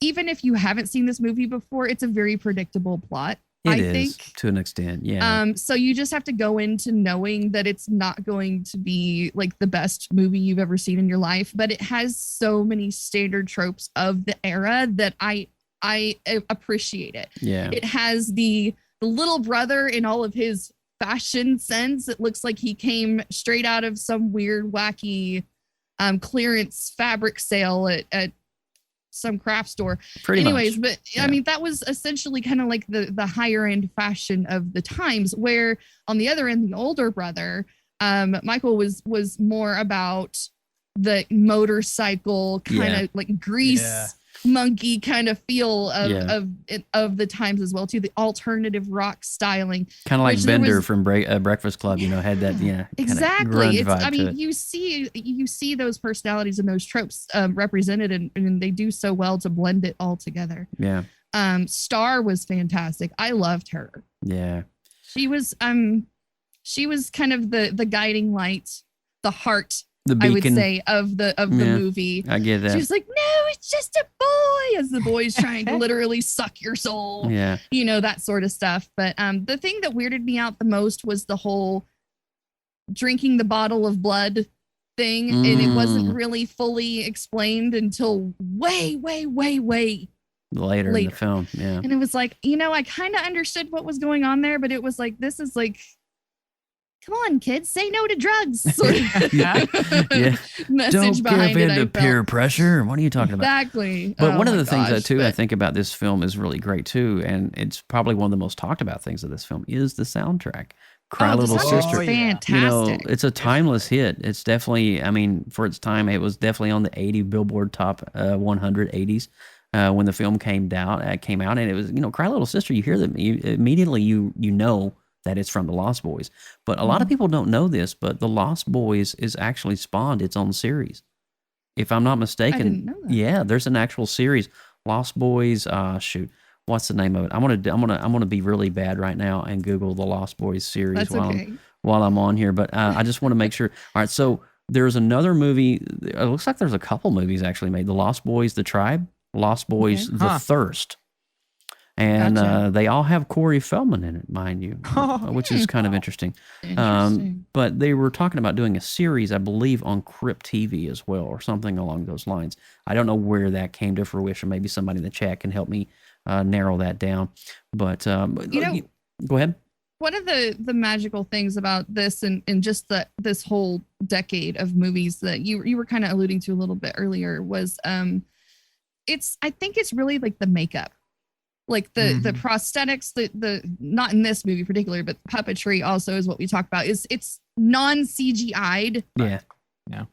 even if you haven't seen this movie before, it's a very predictable plot. I think to an extent. Yeah. So you just have to go into knowing that it's not going to be like the best movie you've ever seen in your life, but it has so many standard tropes of the era that I appreciate it. Yeah. It has the little brother in all of his fashion sense. It looks like he came straight out of some weird, wacky clearance fabric sale at some craft store. Anyways, but I mean, that was essentially kind of like the higher end fashion of the times, where on the other end, the older brother, Michael was more about the motorcycle kind of like grease monkey kind of feel of the times as well too. The alternative rock styling, kind of like Bender from Breakfast Club, had that exactly. It's, vibe I mean, you see those personalities and those tropes represented, and they do so well to blend it all together. Yeah. Star was fantastic. I loved her. Yeah. She was kind of the guiding light, the heart, the beacon, I would say, of the movie. I get that. She was like, no, it's just a boy, as the boy's trying to literally suck your soul. Yeah. That sort of stuff. But the thing that weirded me out the most was the whole drinking the bottle of blood thing. And it wasn't really fully explained until way later in the film. Yeah. And it was like, I kind of understood what was going on there, but it was like, this is like, come on, kids, say no to drugs. Sort of message Don't give in to peer felt. pressure. What are you talking about? Exactly. But one of the things that I think about this film is really great too, and it's probably one of the most talked about things of this film is the soundtrack. Cry Little Sister. Fantastic. It's a timeless hit. It's definitely, I mean, for its time, it was definitely on the 80 Billboard Top 100 80s. When the film came out, and it was, Cry Little Sister, you hear them, immediately you know that it's from the Lost Boys. But a lot of people don't know this, but the Lost Boys is actually spawned its own series. If I'm not mistaken. I didn't know that. Yeah, there's an actual series. Lost Boys, what's the name of it? I'm gonna be really bad right now and Google the Lost Boys series while I'm on here. But I just want to make sure. All right, so there's another movie. It looks like there's a couple movies actually made. The Lost Boys, The Tribe, Lost Boys, The Thirst. And they all have Corey Feldman in it, mind you, which is kind of interesting. But they were talking about doing a series, I believe, on Crypt TV as well, or something along those lines. I don't know where that came to fruition. Maybe somebody in the chat can help me narrow that down. But go ahead. One of the magical things about this and just this whole decade of movies that you were kind of alluding to a little bit earlier was I think it's really like the makeup. Like the prosthetics, the not in this movie particularly, but puppetry also is what we talk about. It's non-CGI'd. Yeah.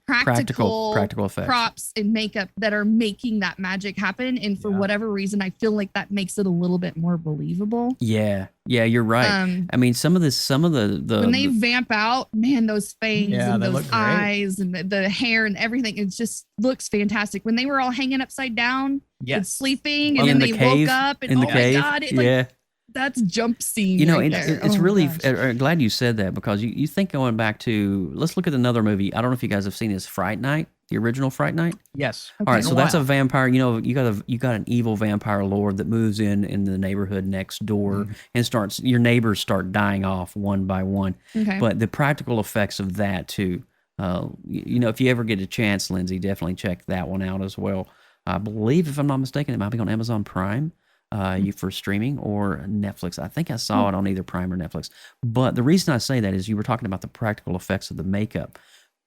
Practical effects, props and makeup that are making that magic happen. And for whatever reason, I feel like that makes it a little bit more believable. Yeah, you're right. I mean, some of the when they vamp out, man, those fangs and those eyes and the hair and everything, it just looks fantastic. When they were all hanging upside down and sleeping, and then they woke up and my God, that's jump scene. It's really glad you said that, because you think going back to, let's look at another movie. I don't know if you guys have seen this, Fright Night, the original Fright Night. Yes. Okay. All right, so that's a vampire. You got an evil vampire lord that moves in the neighborhood next door and your neighbors start dying off one by one. Okay. But the practical effects of that too. If you ever get a chance, Lindsay, definitely check that one out as well. I believe, if I'm not mistaken, it might be on Amazon Prime. For streaming or Netflix. I think I saw it on either Prime or Netflix. But the reason I say that is you were talking about the practical effects of the makeup.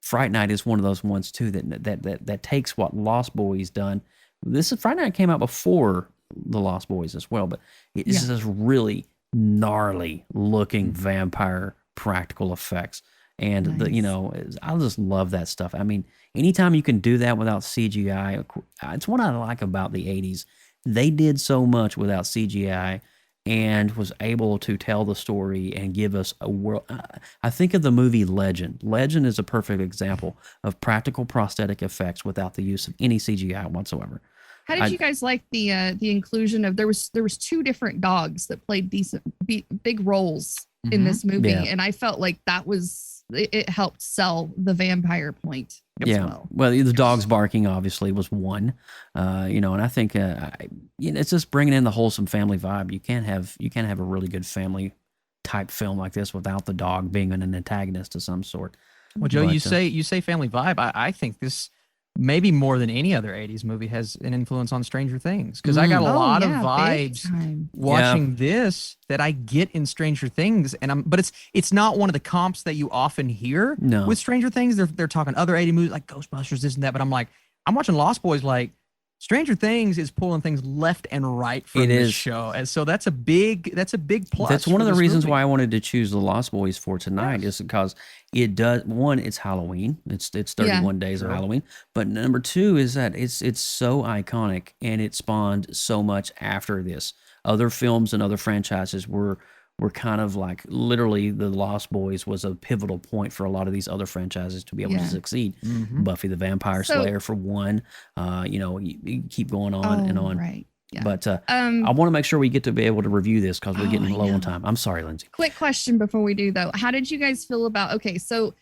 Fright Night is one of those ones too that takes what Lost Boys done. Fright Night came out before the Lost Boys as well, but it's just really gnarly looking vampire practical effects. And I just love that stuff. I mean, anytime you can do that without CGI, it's what I like about the 80s. They did so much without CGI and was able to tell the story and give us a world. I think of the movie Legend. Legend is a perfect example of practical prosthetic effects without the use of any CGI whatsoever. How did you guys like the inclusion of there was two different dogs that played decent big roles in this movie, and I felt like that it helped sell the vampire point. Well, the dogs barking obviously was one, and I think it's just bringing in the wholesome family vibe. You can't have a really good family type film like this without the dog being an antagonist of some sort. Well, Joe, you say family vibe. I think this maybe more than any other 80s movie has an influence on Stranger Things, because I got a lot of vibes watching this that I get in Stranger Things, but it's not one of the comps that you often hear with Stranger Things. They're talking other 80 movies like Ghostbusters, this and that, but I'm watching Lost Boys like, Stranger Things is pulling things left and right from this show, and so that's a big plus. That's one of the reasons why I wanted to choose The Lost Boys for tonight, is because it does. One, it's Halloween. It's 31 days of Halloween. But number two is that it's so iconic, and it spawned so much after this. Other films and other franchises were kind of like, literally, The Lost Boys was a pivotal point for a lot of these other franchises to be able to succeed. Buffy the Vampire Slayer, for one. You keep going on and on. Right. Yeah. But I want to make sure we get to be able to review this because we're getting low on time. I'm sorry, Lindsay. Quick question before we do, though. How did you guys feel about, so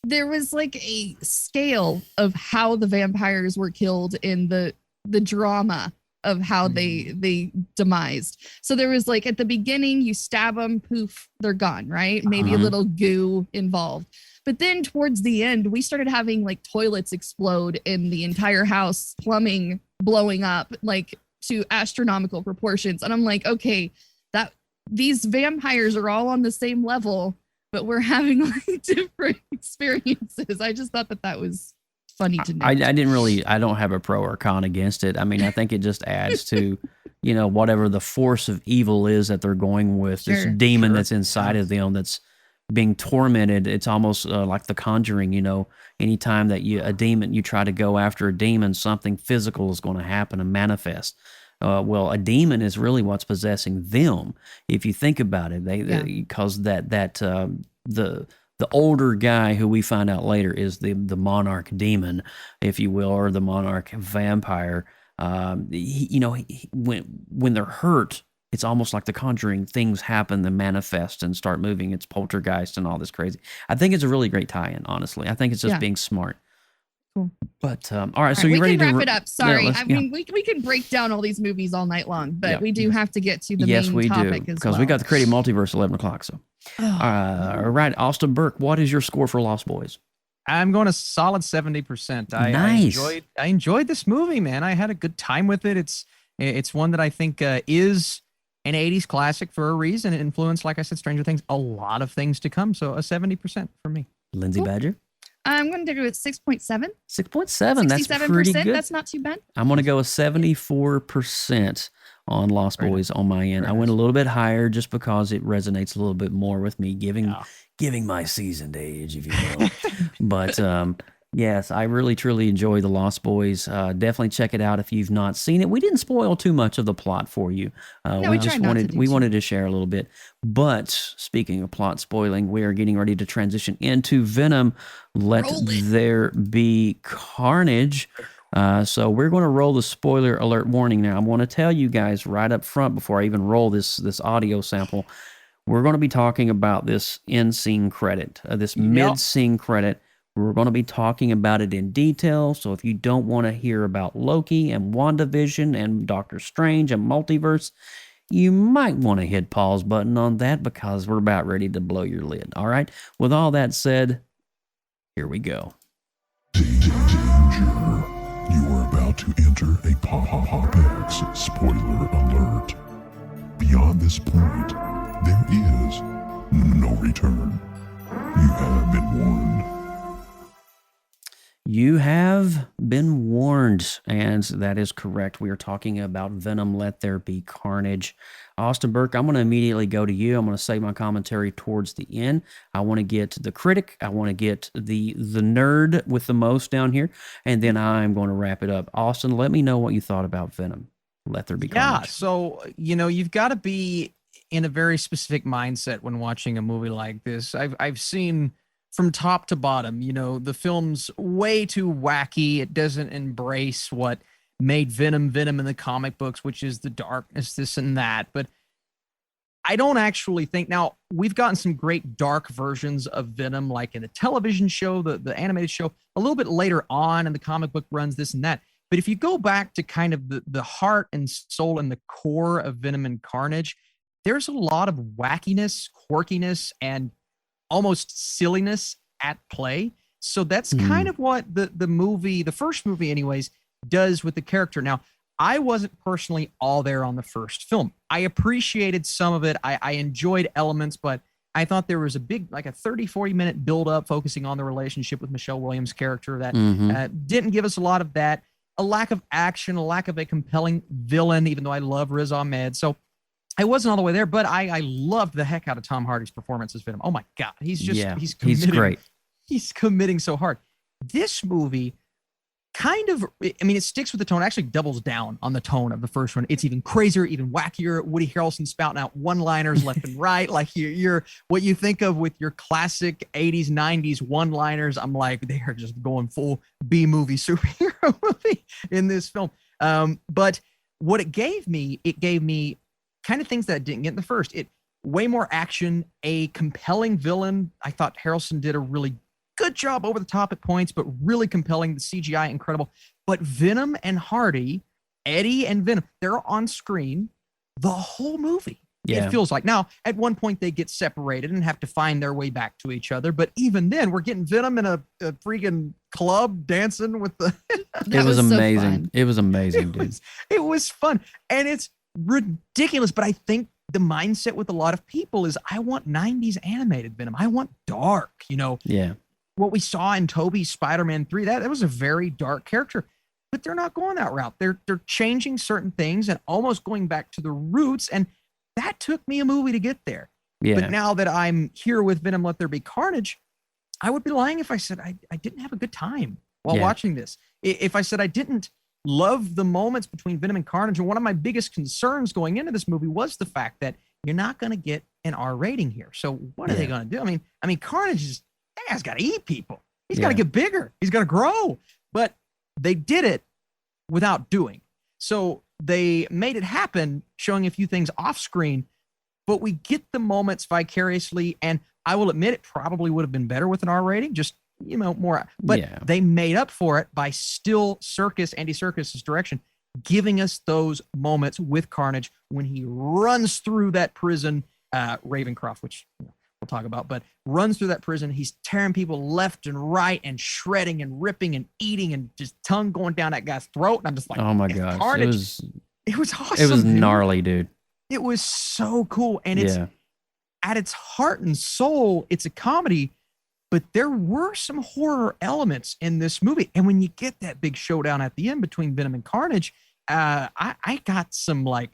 there was like a scale of how the vampires were killed in the drama of how they demised. So there was like, at the beginning, you stab them, poof, they're gone, right? Maybe a little goo involved. But then towards the end, we started having like toilets explode in the entire house, plumbing blowing up like to astronomical proportions. And I'm like, okay, these vampires are all on the same level, but we're having like different experiences. I just thought that was funny to know. I don't have a pro or con against it. I mean, I think it just adds to, whatever the force of evil is that they're going with, this demon that's inside of them that's being tormented. It's almost like The Conjuring, anytime that you try to go after a demon, something physical is going to happen and manifest. Well, a demon is really what's possessing them. If you think about it, because the older guy who we find out later is the monarch demon, if you will, or the monarch vampire. When they're hurt, it's almost like The Conjuring. Things happen that manifest and start moving. It's poltergeist and all this crazy. I think it's a really great tie-in, honestly. I think it's just being smart. Cool. But all right, so you ready to wrap it up? Sorry, I mean we can break down all these movies all night long, but we do have to get to the main topic as well. Because we got the Creative Multiverse 11 o'clock. So, all right, Austin Burke, what is your score for Lost Boys? I'm going a solid 70%. Nice. I enjoyed this movie, man. I had a good time with it. It's one that I think is an 80s classic for a reason. It influenced, like I said, Stranger Things, a lot of things to come. So a 70% for me. Lindsay Badger? I'm going to do it 6.7. 6.7. That's pretty good. That's not too bad. I'm going to go a 74% on Lost Boys on my end. I went a little bit higher just because it resonates a little bit more with me, giving my seasoned age, if you will. But yes, I really truly enjoy The Lost Boys. Definitely check it out if you've not seen it. We didn't spoil too much of the plot for you. We wanted to share a little bit. But speaking of plot spoiling, we are getting ready to transition into Venom. Let There Be Carnage. So we're going to roll the spoiler alert warning now. I'm going to tell you guys right up front before I even roll this audio sample. We're going to be talking about this end scene credit, this mid scene credit. We're going to be talking about it in detail. So if you don't want to hear about Loki and WandaVision and Doctor Strange and Multiverse, you might want to hit pause button on that because we're about ready to blow your lid. All right. With all that said, here we go. Danger. You are about to enter a PopX spoiler alert. Beyond this point, there is no return. You have been warned. You have been warned, and that is correct. We are talking about Venom, Let There Be Carnage. Austin Burke, I'm going to immediately go to you. I'm going to save my commentary towards the end. I want to get the critic. I want to get the nerd with the most down here, and then I'm going to wrap it up. Austin, let me know what you thought about Venom, Let There Be Carnage. Yeah, so, you've got to be in a very specific mindset when watching a movie like this. I've seen from top to bottom, the film's way too wacky. It doesn't embrace what made Venom in the comic books, which is the darkness, this and that. But I don't actually think, now we've gotten some great dark versions of Venom, like in the television show, the animated show, a little bit later on in the comic book runs, this and that. But if you go back to kind of the heart and soul and the core of Venom and Carnage, there's a lot of wackiness, quirkiness, and almost silliness at play. So that's kind of what the movie, the first movie anyways, does with the character. Now, I wasn't personally all there on the first film. I appreciated some of it. I enjoyed elements, but I thought there was a big, like a 30-40 minute build up focusing on the relationship with Michelle Williams' character that didn't give us a lot of that. a lack of action, a lack of a compelling villain, even though I love Riz Ahmed. So I wasn't all the way there, but I loved the heck out of Tom Hardy's performance as Venom. Oh my God. He's great. He's committing so hard. This movie kind of, I mean, it sticks with the tone, actually doubles down on the tone of the first one. It's even crazier, even wackier. Woody Harrelson spouting out one-liners left and right. Like you're what you think of with your classic 80s, 90s one-liners. I'm like, they are just going full B-movie superhero movie in this film. But what it gave me kind of things that I didn't get in the first. It way more action, a compelling villain. I thought Harrelson did a really good job over the top at points, but really compelling. The CGI, incredible. But Venom and Hardy, Eddie and Venom, they're on screen the whole movie. Yeah. It feels like. Now, at one point, they get separated and have to find their way back to each other. But even then, we're getting Venom in a freaking club dancing with the... It was amazing. So it was amazing, dude. It was fun. And it's ridiculous, but I think the mindset with a lot of people is, I want 90s animated Venom. I want dark, Yeah. What we saw in Tobey's Spider-Man 3, that was a very dark character, but they're not going that route. They're changing certain things and almost going back to the roots, and that took me a movie to get there. Yeah. But now that I'm here with Venom, Let There Be Carnage, I would be lying if I said I didn't have a good time while watching this. If I said I didn't love the moments between Venom and Carnage, and one of my biggest concerns going into this movie was the fact that you're not going to get an R rating here. So what are they going to do? I mean, Carnage is, that guy's got to eat people. He's got to get bigger. He's got to grow. But they did it without doing. So they made it happen, showing a few things off screen, but we get the moments vicariously. And I will admit, it probably would have been better with an R rating, just, more. But they made up for it by still Andy Serkis's direction, giving us those moments with Carnage when he runs through that prison, Ravencroft, which we'll talk about, but runs through that prison. He's tearing people left and right and shredding and ripping and eating and just tongue going down that guy's throat. And I'm just like, oh my gosh, Carnage. It was awesome. It was gnarly, dude. It was so cool. And it's at its heart and soul, it's a comedy, but there were some horror elements in this movie. And when you get that big showdown at the end between Venom and Carnage, I got some like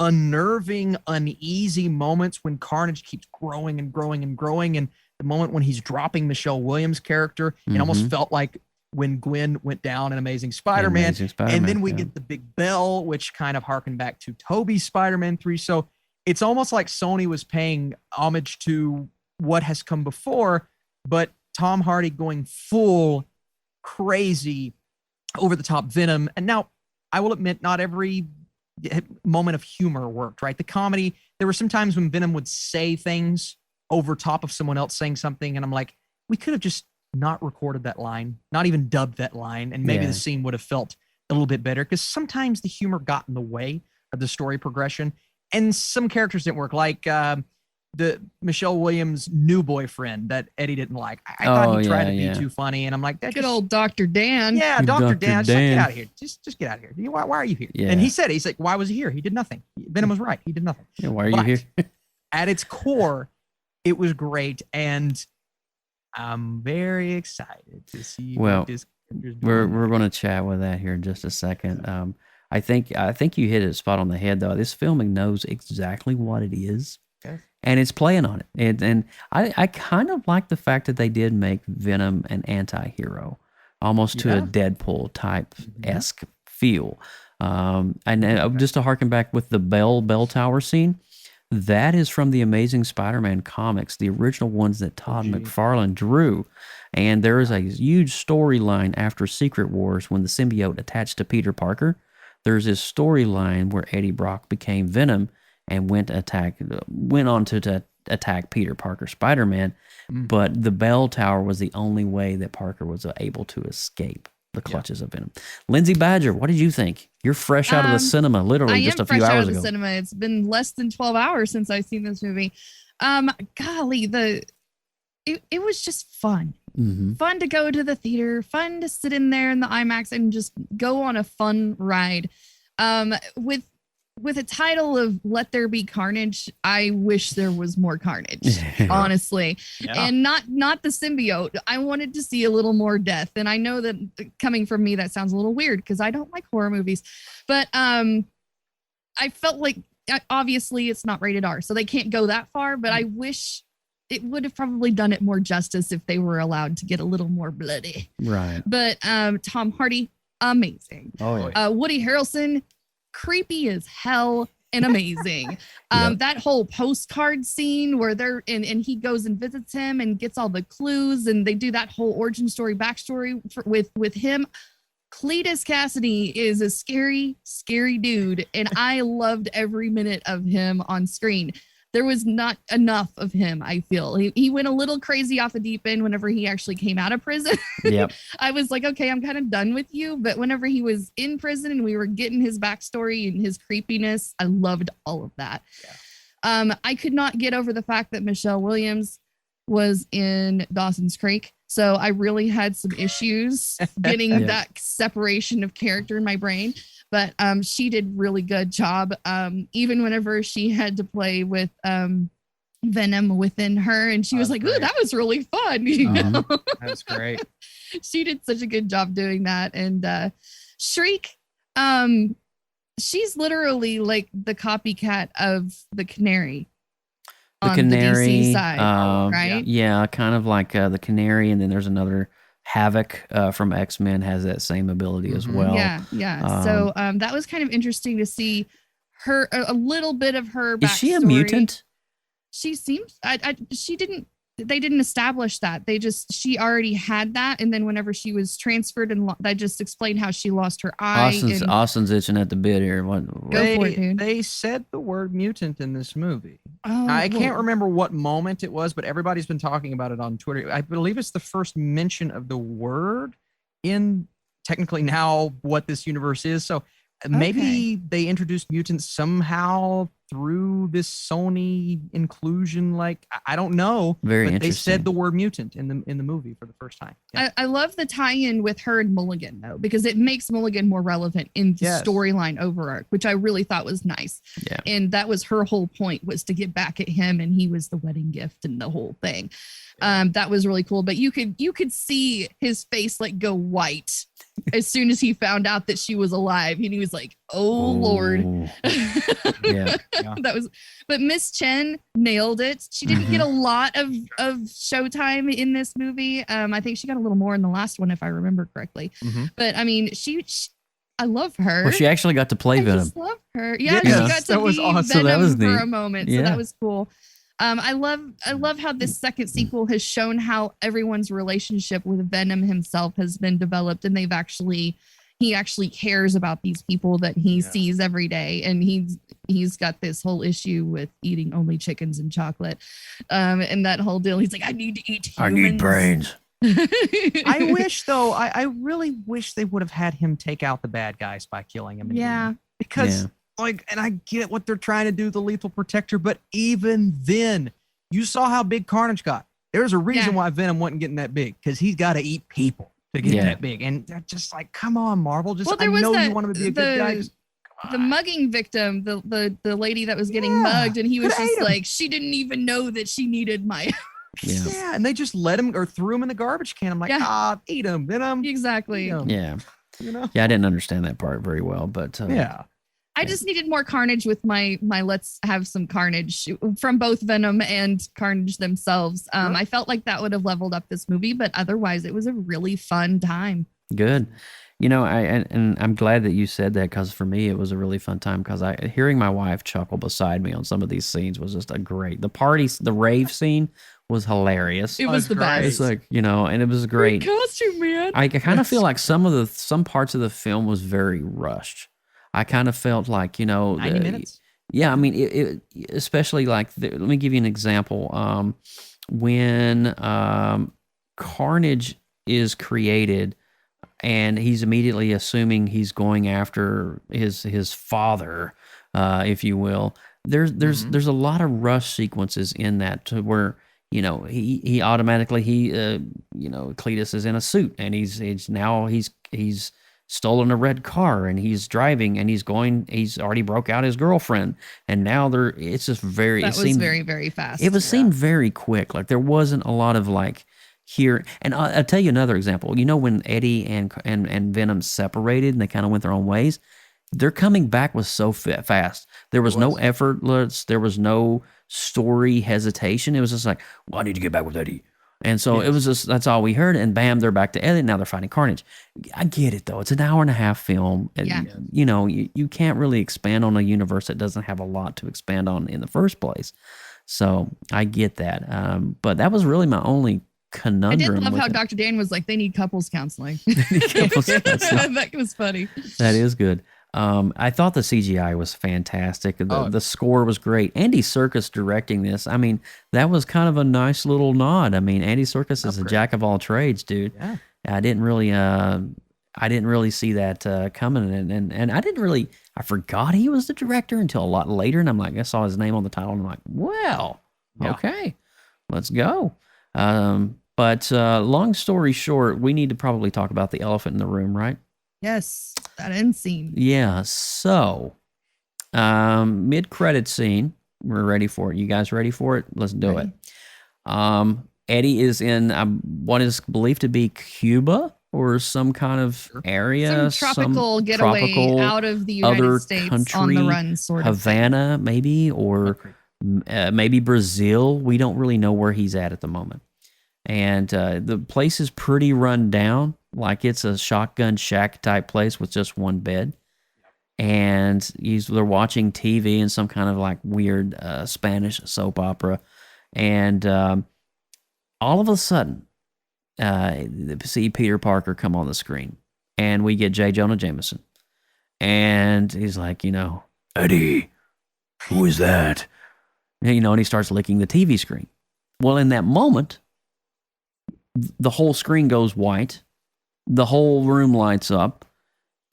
unnerving, uneasy moments when Carnage keeps growing and growing and growing. And the moment when he's dropping Michelle Williams' character, it almost felt like when Gwen went down in Amazing Spider-Man. And then we get the big bell, which kind of harkened back to Tobey's Spider-Man 3. So it's almost like Sony was paying homage to what has come before, but Tom Hardy going full crazy over the top Venom. And now I will admit, not every moment of humor worked, right? The comedy, there were some times when Venom would say things over top of someone else saying something, and I'm like, we could have just not recorded that line, not even dubbed that line, and maybe the scene would have felt a little bit better, because sometimes the humor got in the way of the story progression, and some characters didn't work, like the Michelle Williams' new boyfriend that Eddie didn't like. I thought he tried to be too funny, and I'm like, that good old Dr. Dan. Yeah, Dr. Dan. Just get out of here. Just get out of here. Why are you here? Yeah. And he's like, why was he here? He did nothing. Venom was right. He did nothing. Yeah, why are you here? At its core, it was great, and I'm very excited to see what this character's doing. We're going to chat with that here in just a second. I think you hit it spot on the head, though. This filming knows exactly what it is. Okay. And it's playing on it. And I kind of like the fact that they did make Venom an anti-hero, almost to a Deadpool type-esque feel. And just to harken back with the bell tower scene, that is from the Amazing Spider-Man comics, the original ones that Todd McFarlane drew. And there is a huge storyline after Secret Wars when the symbiote attached to Peter Parker. There's this storyline where Eddie Brock became Venom and went on to attack Peter Parker, Spider-Man, but the bell tower was the only way that Parker was able to escape the clutches of Venom. Lindsay Badger, what did you think? You're fresh out of the cinema, literally just a few hours ago. I am fresh out of the cinema. It's been less than 12 hours since I've seen this movie. Golly, it was just fun. Fun to go to the theater, fun to sit in there in the IMAX and just go on a fun ride. With with a title of Let There Be Carnage, I wish there was more carnage, honestly. Yeah. And not the symbiote. I wanted to see a little more death. And I know that coming from me, that sounds a little weird because I don't like horror movies. But I felt like, obviously, it's not rated R, so they can't go that far. But I wish it would have probably done it more justice if they were allowed to get a little more bloody. Right. But Tom Hardy, amazing. Oh, yeah. Woody Harrelson, creepy as hell and amazing. That whole postcard scene where they're and he goes and visits him and gets all the clues, and they do that whole origin story backstory with him. Cletus Kasady is a scary dude, and I loved every minute of him on screen. There was not enough of him, I feel. He went a little crazy off the deep end whenever he actually came out of prison. Yep. I was like, okay, I'm kind of done with you. But whenever he was in prison and we were getting his backstory and his creepiness, I loved all of that. Yeah. I could not get over the fact that Michelle Williams was in Dawson's Creek. So I really had some issues getting that separation of character in my brain. But she did really good job. Even whenever she had to play with Venom within her, and she was like, "Ooh, that was really fun." You know? That's great. She did such a good job doing that. And Shriek, she's literally like the copycat of the Canary. The Canary, the DC side, right? Yeah, kind of like the Canary, and then there's another. Havoc from X-Men has that same ability as well. Yeah. So that was kind of interesting to see her, a little bit of her backstory. Is she a mutant? She seems, they didn't establish that. She already had that. And then whenever she was transferred, and I just explained how she lost her eye. Austin's itching at the bit here. What? Go for it, dude. They said the word mutant in this movie. Oh, I can't remember what moment it was, but everybody's been talking about it on Twitter. I believe it's the first mention of the word in technically now what this universe is. So maybe they introduced mutants somehow through this Sony inclusion. Like, I don't know. Very but interesting. They said the word mutant in the movie for the first time. Yeah. I love the tie-in with her and Mulligan, though, because it makes Mulligan more relevant in the storyline over, which I really thought was nice. Yeah. And that was her whole point, was to get back at him, and he was the wedding gift and the whole thing. That was really cool. But you could see his face like go white as soon as he found out that she was alive, and he was like, "Oh Lord." Yeah. But Miss Chen nailed it. She didn't get a lot of showtime in this movie. I think she got a little more in the last one, if I remember correctly. But I mean, she I love her. Well, she actually got to play Venom. I just love her. Yeah, she got to be awesome. Venom for a moment. So that was cool. I love how this second sequel has shown how everyone's relationship with Venom himself has been developed, and he actually cares about these people that he sees every day, and he's got this whole issue with eating only chickens and chocolate, and that whole deal. He's like, I need to eat humans. I need brains. I wish, though, I really wish they would have had him take out the bad guys by killing him. Because. Like, and I get what they're trying to do, the lethal protector, but even then, you saw how big Carnage got. There's a reason why Venom wasn't getting that big, because he's got to eat people to get that big. And they're just like, come on, Marvel. Just, I know you want him to be a good guy. Just, the mugging victim, the lady that was getting mugged, and he was just like, she didn't even know that she needed my. Yeah, and they just let him or threw him in the garbage can. I'm like, eat him, Venom. Exactly. Yeah. You know? Yeah, I didn't understand that part very well, but I just needed more carnage with my let's have some carnage from both Venom and Carnage themselves. I felt like that would have leveled up this movie, but otherwise it was a really fun time. Good. You know, and I'm glad that you said that, because for me it was a really fun time, because hearing my wife chuckle beside me on some of these scenes was just the rave scene was hilarious. It was the best. It's like, you know, and it was great. Great costume, man. I kind of feel like some parts of the film was very rushed. I kind of felt like, 90 minutes. Yeah, I mean, it especially like let me give you an example. When Carnage is created, and he's immediately assuming he's going after his father, if you will. There's a lot of rush sequences in that, to where he automatically Cletus is in a suit, and he's stolen a red car and he's driving and he's already broke out his girlfriend. And now it's just very, that was very, very fast. It seemed very quick. Like there wasn't a lot of like here. And I'll tell you another example. You know, when Eddie and Venom separated and they kind of went their own ways, their coming back was so fast. There was no effortless. There was no story hesitation. It was just like, well, I need to get back with Eddie. And so it was just, that's all we heard. And bam, they're back to Eddie. Now they're fighting Carnage. I get it though. It's an hour and a half film. Yeah. You know, you can't really expand on a universe that doesn't have a lot to expand on in the first place. So I get that. But that was really my only conundrum. I did love how Dr. Dan was like, they need couples counseling. That was funny. That is good. I thought the CGI was fantastic. The score was great. Andy Serkis directing this. I mean, that was kind of a nice little nod. I mean, Andy Serkis is a jack of all trades, dude. Yeah. I didn't really see that coming, and I forgot he was the director until a lot later, and I saw his name on the title, and I'm like, well, okay, let's go. But long story short, we need to probably talk about the elephant in the room, right? Yes, that end scene. Yeah, so mid-credit scene. We're ready for it. You guys ready for it? Let's do it. Eddie is in what is believed to be Cuba or some kind of area. Some tropical getaway out of the United States country, on the run, sort of. Havana, maybe, or maybe Brazil. We don't really know where he's at the moment. And the place is pretty run down. Like it's a shotgun shack type place with just one bed. And they're watching TV and some kind of like weird Spanish soap opera. And all of a sudden, see Peter Parker come on the screen. And we get J. Jonah Jameson. And he's like, Eddie, who is that? And he starts licking the TV screen. Well, in that moment, the whole screen goes white. The whole room lights up.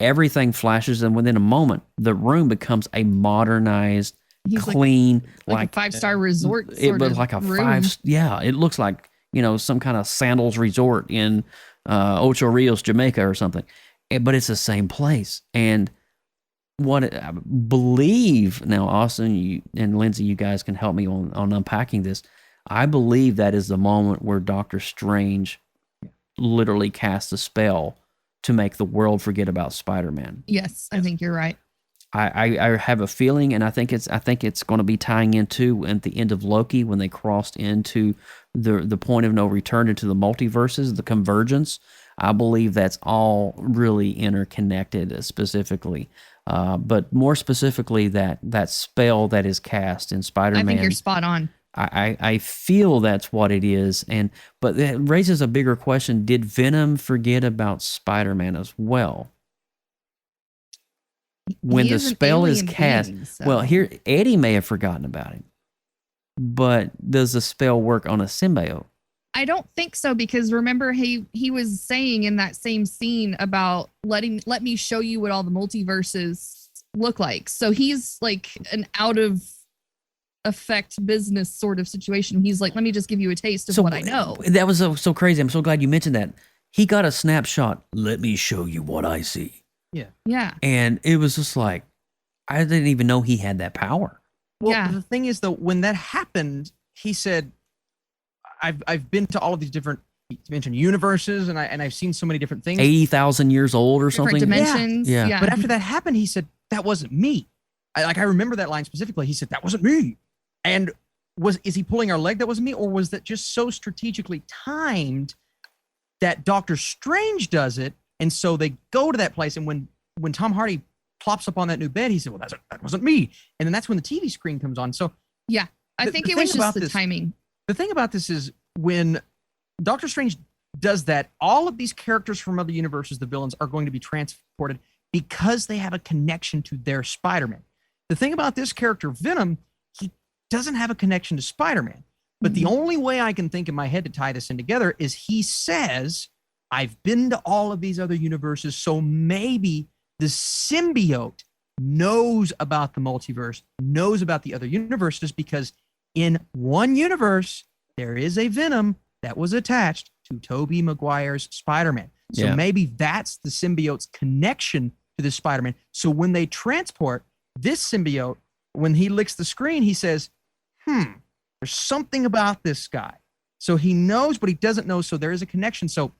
Everything flashes, and within a moment, the room becomes a modernized, clean, like a 5-star resort. Like a room. It looks like some kind of sandals resort in Ocho Rios, Jamaica, or something. But it's the same place. And what I believe now, Austin and Lindsay, you guys can help me on unpacking this. I believe that is the moment where Doctor Strange literally cast a spell to make the world forget about Spider-Man. Yes, I think you're right. I have a feeling, and I think it's going to be tying into at the end of Loki when they crossed into the point of no return into the multiverses, the convergence. I believe that's all really interconnected specifically. But more specifically, that spell that is cast in Spider-Man. I think you're spot on. I feel that's what it is, but it raises a bigger question. Did Venom forget about Spider-Man as well? When the spell is cast, well, here Eddie may have forgotten about him, but does the spell work on a symbiote? I don't think so, because remember he was saying in that same scene about let me show you what all the multiverses look like. So he's like an out of effect business sort of situation. He's like, let me just give you a taste of what I know. That was so crazy. I'm so glad you mentioned that. He got a snapshot. Let me show you what I see. Yeah. And it was just like, I didn't even know he had that power. Well, the thing is though, when that happened, he said, I've been to all of these different universes and I've seen so many different things. 80,000 years old or different something. Dimensions. Yeah. But after that happened, he said, that wasn't me. I remember that line specifically. He said, that wasn't me. And is he pulling our leg? That wasn't me, or was that just so strategically timed that Doctor Strange does it, and so they go to that place? And when Tom Hardy plops up on that new bed, he said, "Well, that wasn't me." And then that's when the TV screen comes on. So yeah, I think it was just the timing. The thing about this is when Doctor Strange does that, all of these characters from other universes, the villains, are going to be transported because they have a connection to their Spider-Man. The thing about this character, Venom, he doesn't have a connection to Spider-Man. But the only way I can think in my head to tie this in together is he says, I've been to all of these other universes, so maybe the symbiote knows about the multiverse, knows about the other universes, because in one universe, there is a Venom that was attached to Tobey Maguire's Spider-Man. So maybe that's the symbiote's connection to the Spider-Man. So when they transport this symbiote, when he licks the screen, he says, there's something about this guy. So he knows, but he doesn't know. So there is a connection. So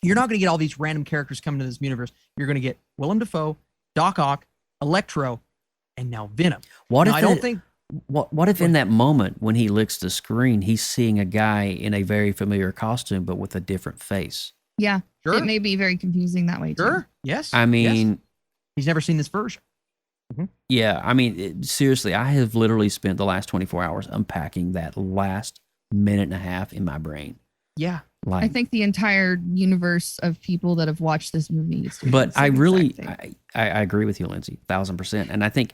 you're not going to get all these random characters coming to this universe. You're going to get Willem Dafoe, Doc Ock, Electro, and now Venom. What if in that moment when he licks the screen, he's seeing a guy in a very familiar costume, but with a different face? Yeah. Sure. It may be very confusing that way, too. Sure. Yes. I mean... Yes. He's never seen this version. Mm-hmm. Yeah. I mean, seriously, I have literally spent the last 24 hours unpacking that last minute and a half in my brain. Yeah. Like, I think the entire universe of people that have watched this movie is doing but I really, I agree with you, Lindsay, 1000%. And I think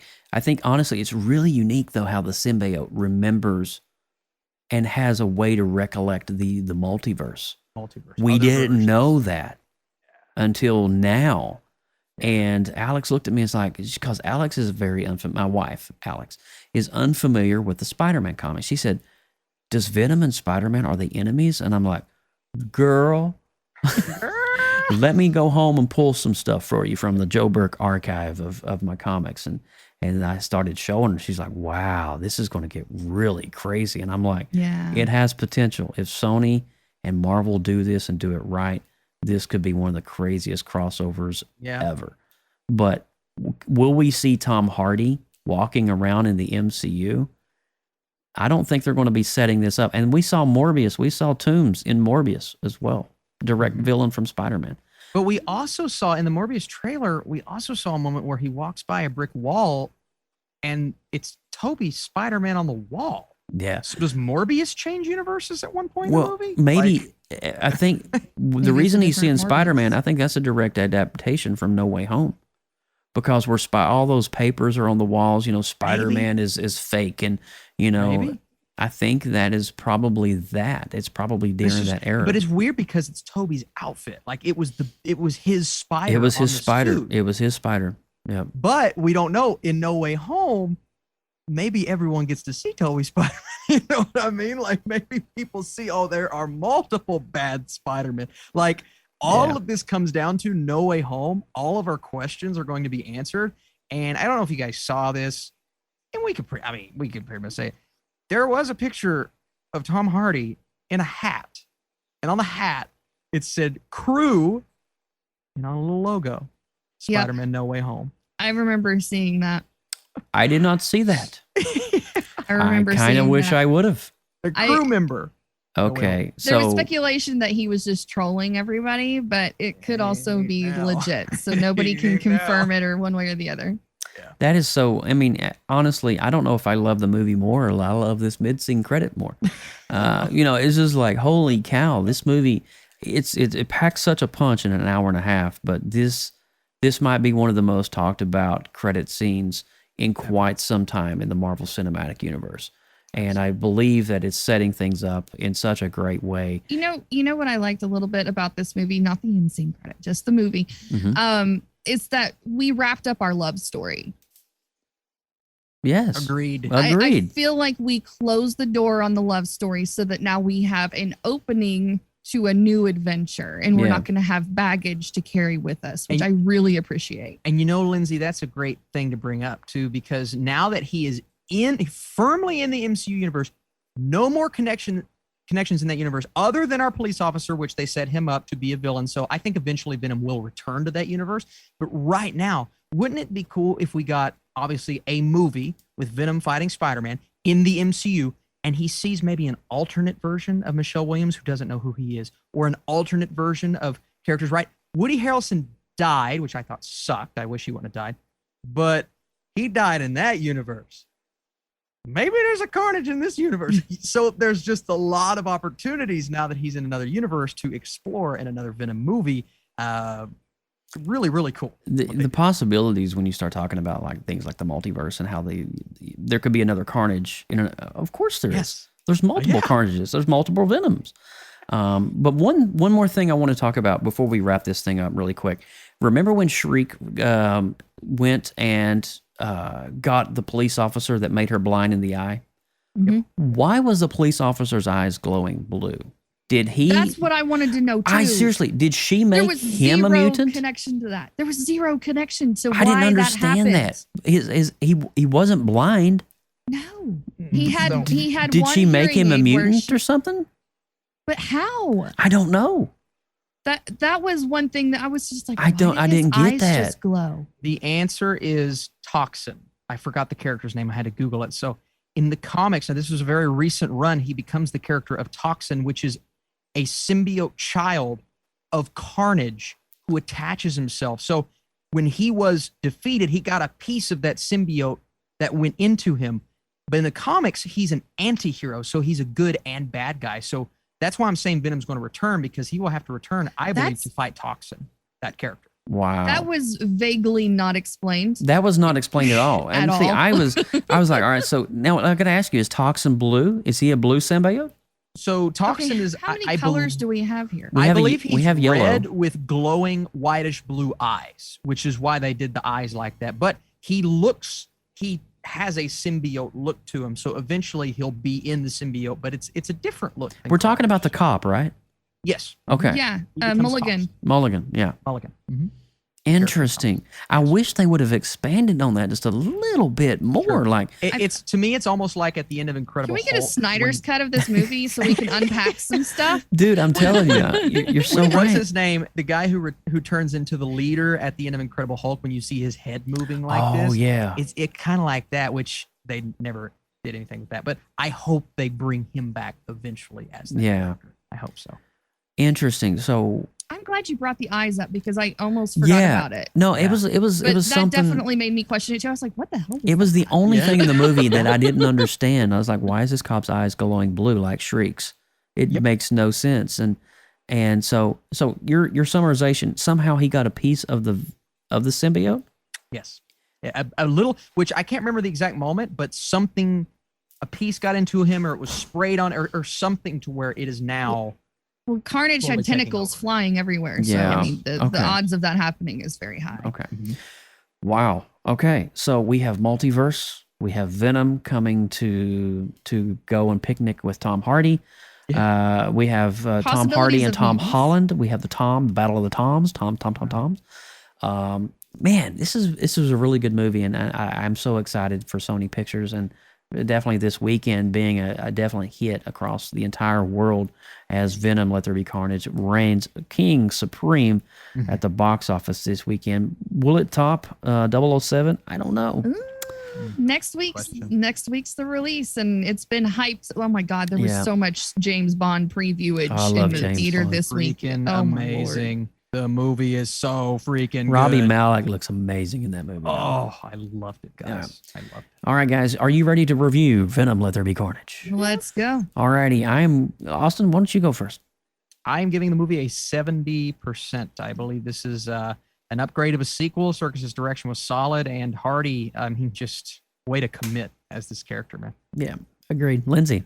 honestly, it's really unique though, how the symbiote remembers and has a way to recollect the multiverse. We didn't know that until now. And Alex looked at me and was like, because Alex is my wife, Alex, is unfamiliar with the Spider-Man comics. She said, does Venom and Spider-Man, are they enemies? And I'm like, girl, let me go home and pull some stuff for you from the Joe Burke archive of my comics. And I started showing her. She's like, wow, this is going to get really crazy. And I'm like, it has potential. If Sony and Marvel do this and do it right, this could be one of the craziest crossovers ever. But will we see Tom Hardy walking around in the MCU? I don't think they're going to be setting this up. And we saw Morbius. We saw Toomes in Morbius as well. Direct villain from Spider-Man. But we also saw in the Morbius trailer, we also saw a moment where he walks by a brick wall and it's Tobey Spider-Man on the wall. Yeah. So does Morbius change universes at one point in the movie? Maybe. I think the reason he's seeing Spider-Man, I think that's a direct adaptation from No Way Home. Because all those papers are on the walls, Spider-Man is fake. And, I think that is probably that. It's probably during that era. But it's weird because it's Tobey's outfit. Like it was his spider. It was his spider. Suit. It was his spider. Yeah. But we don't know. In No Way Home, maybe everyone gets to see Tobey Spider-Man. You know what I mean? Like maybe people see, there are multiple bad Spider-Man. Like all of this comes down to No Way Home. All of our questions are going to be answered. And I don't know if you guys saw this, and we could pretty much say it. There was a picture of Tom Hardy in a hat, and on the hat it said "Crew," and on a little logo, Spider-Man No Way Home. I remember seeing that. I did not see that. I remember. I kind of wish I would have. A crew member. Okay, there was speculation that he was just trolling everybody, but it could also be legit. So nobody can confirm it or one way or the other. Yeah. That is so. I mean, honestly, I don't know if I love the movie more or I love this mid-scene credit more. It's just like, holy cow, this movie. It packs such a punch in an hour and a half. But this might be one of the most talked about credit scenes in quite some time in the Marvel Cinematic Universe. And I believe that it's setting things up in such a great way. You know what I liked a little bit about this movie, not the in-scene credit, just the movie. Mm-hmm. Is that we wrapped up our love story. Yes. Agreed. I feel like we closed the door on the love story so that now we have an opening to a new adventure and we're not going to have baggage to carry with us, which I really appreciate. And Lindsay, that's a great thing to bring up too, because now that he is firmly in the MCU universe, no more connections in that universe other than our police officer, which they set him up to be a villain. So I think eventually Venom will return to that universe. But right now, wouldn't it be cool if we got obviously a movie with Venom fighting Spider-Man in the MCU and he sees maybe an alternate version of Michelle Williams who doesn't know who he is, or an alternate version of characters, right? Woody Harrelson died, which I thought sucked. I wish he wouldn't have died, but he died in that universe. Maybe there's a Carnage in this universe. So there's just a lot of opportunities now that he's in another universe to explore in another Venom movie. Really, really cool. The possibilities when you start talking about like things like the multiverse and how there could be another Carnage. Of course there is. There's multiple Carnages. There's multiple Venoms. But one more thing I want to talk about before we wrap this thing up really quick. Remember when Shriek went and got the police officer that made her blind in the eye? Mm-hmm. Why was the police officer's eyes glowing blue? Did he? That's what I wanted to know too. Seriously, did she make him a mutant? Connection to that. There was zero connection to why I didn't understand that. He wasn't blind. No, he had. Did she make him a mutant or something? But how? I don't know. That was one thing that I was just like, I didn't get that. Just glow. The answer is toxin. I forgot the character's name. I had to Google it. So in the comics, and this was a very recent run, he becomes the character of Toxin, which is a symbiote child of Carnage who attaches himself. So when he was defeated, he got a piece of that symbiote that went into him. But in the comics, he's an anti-hero, so he's a good and bad guy. So that's why I'm saying Venom's going to return, because he will have to return, I believe, to fight Toxin, that character. Wow. That was vaguely not explained. That was not explained at all. And see, I was like, all right, so now I got to ask you, is Toxin blue? Is he a blue symbiote? So Toxin is. How many colors do we have here? I believe he's red yellow with glowing whitish blue eyes, which is why they did the eyes like that. But he has a symbiote look to him, so eventually he'll be in the symbiote. But it's a different look. We're talking about the cop, right? Yes. Okay. Yeah. Mulligan. Mulligan. Yeah. Mulligan. Mm-hmm. Interesting. I wish they would have expanded on that just a little bit more. Sure. Like it's to me, it's almost like at the end of Incredible Hulk. Can we get Hulk, a Snyder's cut of this movie so we can unpack some stuff? Dude, I'm telling you, you're so right. What's his name? The guy who turns into the leader at the end of Incredible Hulk when you see his head moving like this. Oh yeah. It's kind of like that, which they never did anything with that. But I hope they bring him back eventually as that character. I hope so. Interesting. So I'm glad you brought the eyes up because I almost forgot about it. No, it was that something. Definitely made me question it too. I was like, what the hell? It was the only thing in the movie that I didn't understand. I was like, why is this cop's eyes glowing blue like Shriek's? It makes no sense. And so your summarization, somehow he got a piece of the symbiote? Yes. Yeah, a little, which I can't remember the exact moment, but a piece got into him, or it was sprayed on, or something to where it is now. Well, Carnage had tentacles flying everywhere, so I mean, the odds of that happening is very high. Okay. Mm-hmm. Wow. Okay. So we have multiverse. We have Venom coming to go and picnic with Tom Hardy. Yeah. We have Tom Hardy and Tom Holland. We have the Battle of the Toms. Toms. Man, this is a really good movie, and I'm so excited for Sony Pictures, and definitely this weekend being a definitely hit across the entire world as Venom, Let There Be Carnage reigns king supreme at the box office this weekend. Will it top 007? I don't know. Next week's the release, and it's been hyped. Oh my God, there was so much James Bond previewage in the theater this week. Oh, amazing. The movie is so freaking Robbie good. Malek looks amazing in that movie. Oh, I loved it, guys. Yeah. I loved it. All right, guys. Are you ready to review Venom, Let There Be Carnage? Let's go. All righty. Austin, why don't you go first? I'm giving the movie a 70%. I believe this is an upgrade of a sequel. Serkis's direction was solid, and Hardy, just way to commit as this character, man. Yeah, agreed. Lindsay?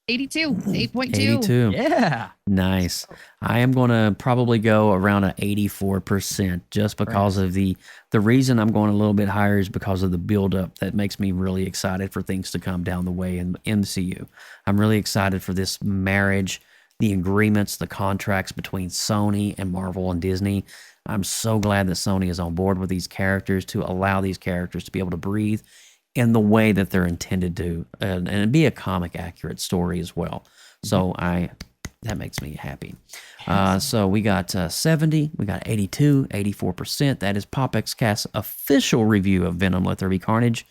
82, 8.2. 82. Yeah. Nice. I am going to probably go around an 84% just because of the reason I'm going a little bit higher is because of the buildup that makes me really excited for things to come down the way in the MCU. I'm really excited for this marriage, the agreements, the contracts between Sony and Marvel and Disney. I'm so glad that Sony is on board with these characters to allow these characters to be able to breathe in the way that they're intended to, and be a comic accurate story as well. So that makes me happy. So we got 70, we got 82, 84%. That is PopXcast's official review of Venom, Let There Be Carnage.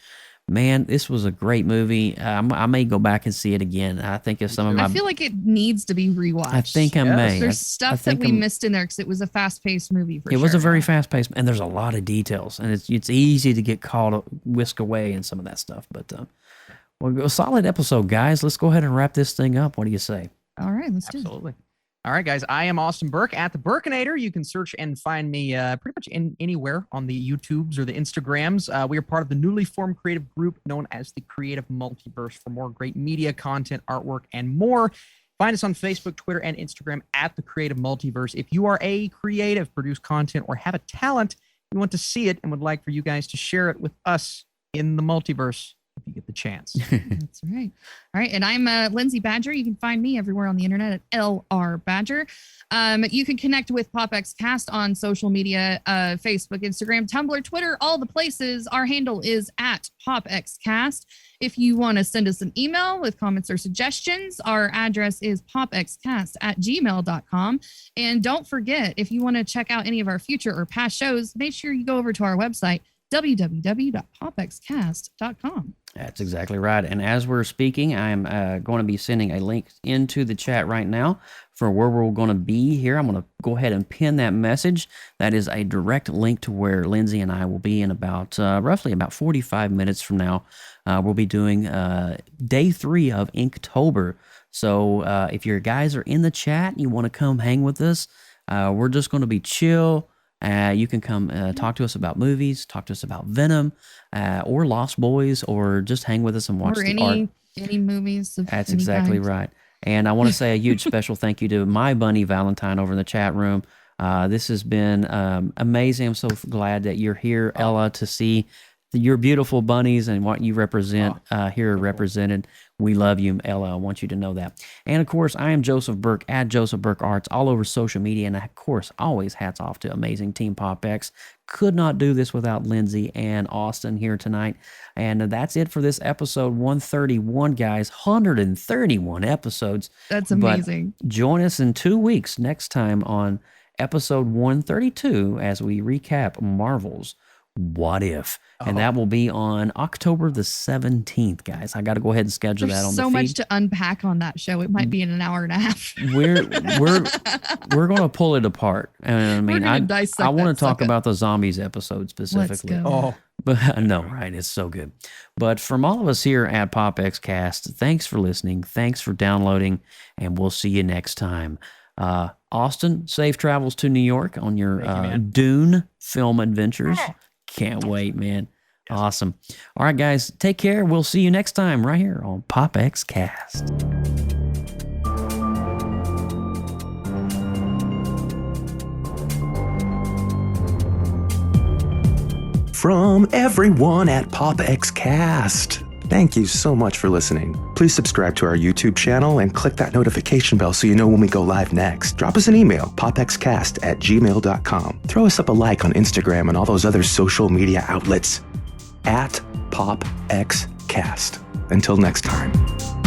Man, this was a great movie. I may go back and see it again. I think if some of my... I feel like it needs to be rewatched. I think I may. There's stuff that we missed in there because it was a fast-paced movie. It was a very fast-paced, and there's a lot of details, and it's easy to get whisked away in some of that stuff. But a solid episode, guys. Let's go ahead and wrap this thing up. What do you say? All right, let's do it. Absolutely. All right, guys. I am Austin Burke at the Burkinator. You can search and find me pretty much anywhere on the YouTubes or the Instagrams. We are part of the newly formed creative group known as the Creative Multiverse for more great media content, artwork, and more. Find us on Facebook, Twitter, and Instagram at the Creative Multiverse. If you are a creative, produce content, or have a talent, you want to see it and would like for you guys to share it with us in the multiverse, if you get the chance. That's right. All right. And I'm Lindsay Badger. You can find me everywhere on the internet at LR Badger. You can connect with PopXcast on social media, Facebook, Instagram, Tumblr, Twitter, all the places. Our handle is at PopXcast. If you want to send us an email with comments or suggestions, our address is popxcast@gmail.com. And don't forget, if you want to check out any of our future or past shows, make sure you go over to our website, www.popxcast.com. That's exactly right. And as we're speaking, I'm going to be sending a link into the chat right now for where we're going to be here. I'm going to go ahead and pin that message. That is a direct link to where Lindsay and I will be in about roughly about 45 minutes from now. We'll be doing day 3 of Inktober. So if your guys are in the chat and you want to come hang with us, we're just going to be chill. You can come talk to us about movies, talk to us about Venom, or Lost Boys, or just hang with us and watch any movies. That's exactly right. And I want to say a huge special thank you to my bunny Valentine over in the chat room. This has been amazing. I'm so glad that you're here, Ella, to see your beautiful bunnies and what you represent here represented. We love you, Ella. I want you to know that. And of course, I am Joseph Burke at Joseph Burke Arts all over social media. And of course, always hats off to amazing Team PopX. Could not do this without Lindsay and Austin here tonight. And that's it for this episode 131, guys. 131 episodes. That's amazing. But join us in 2 weeks next time on episode 132 as we recap Marvel's What If? And that will be on October the 17th, guys. I got to go ahead and schedule that on the feed. So much to unpack on that show. It might be in an hour and a half. We're going to pull it apart. I mean, I want to talk about the zombies episode specifically. Let's go. But I know, right? It's so good. But from all of us here at PopXcast, thanks for listening. Thanks for downloading, and we'll see you next time. Austin, safe travels to New York on your Dune film adventures. Can't wait, man. Awesome. All right, guys, take care. We'll see you next time right here on PopXcast. From everyone at PopXcast, thank you so much for listening. Please subscribe to our YouTube channel and click that notification bell so you know when we go live next. Drop us an email, popxcast@gmail.com. Throw us up a like on Instagram and all those other social media outlets at PopXcast. Until next time.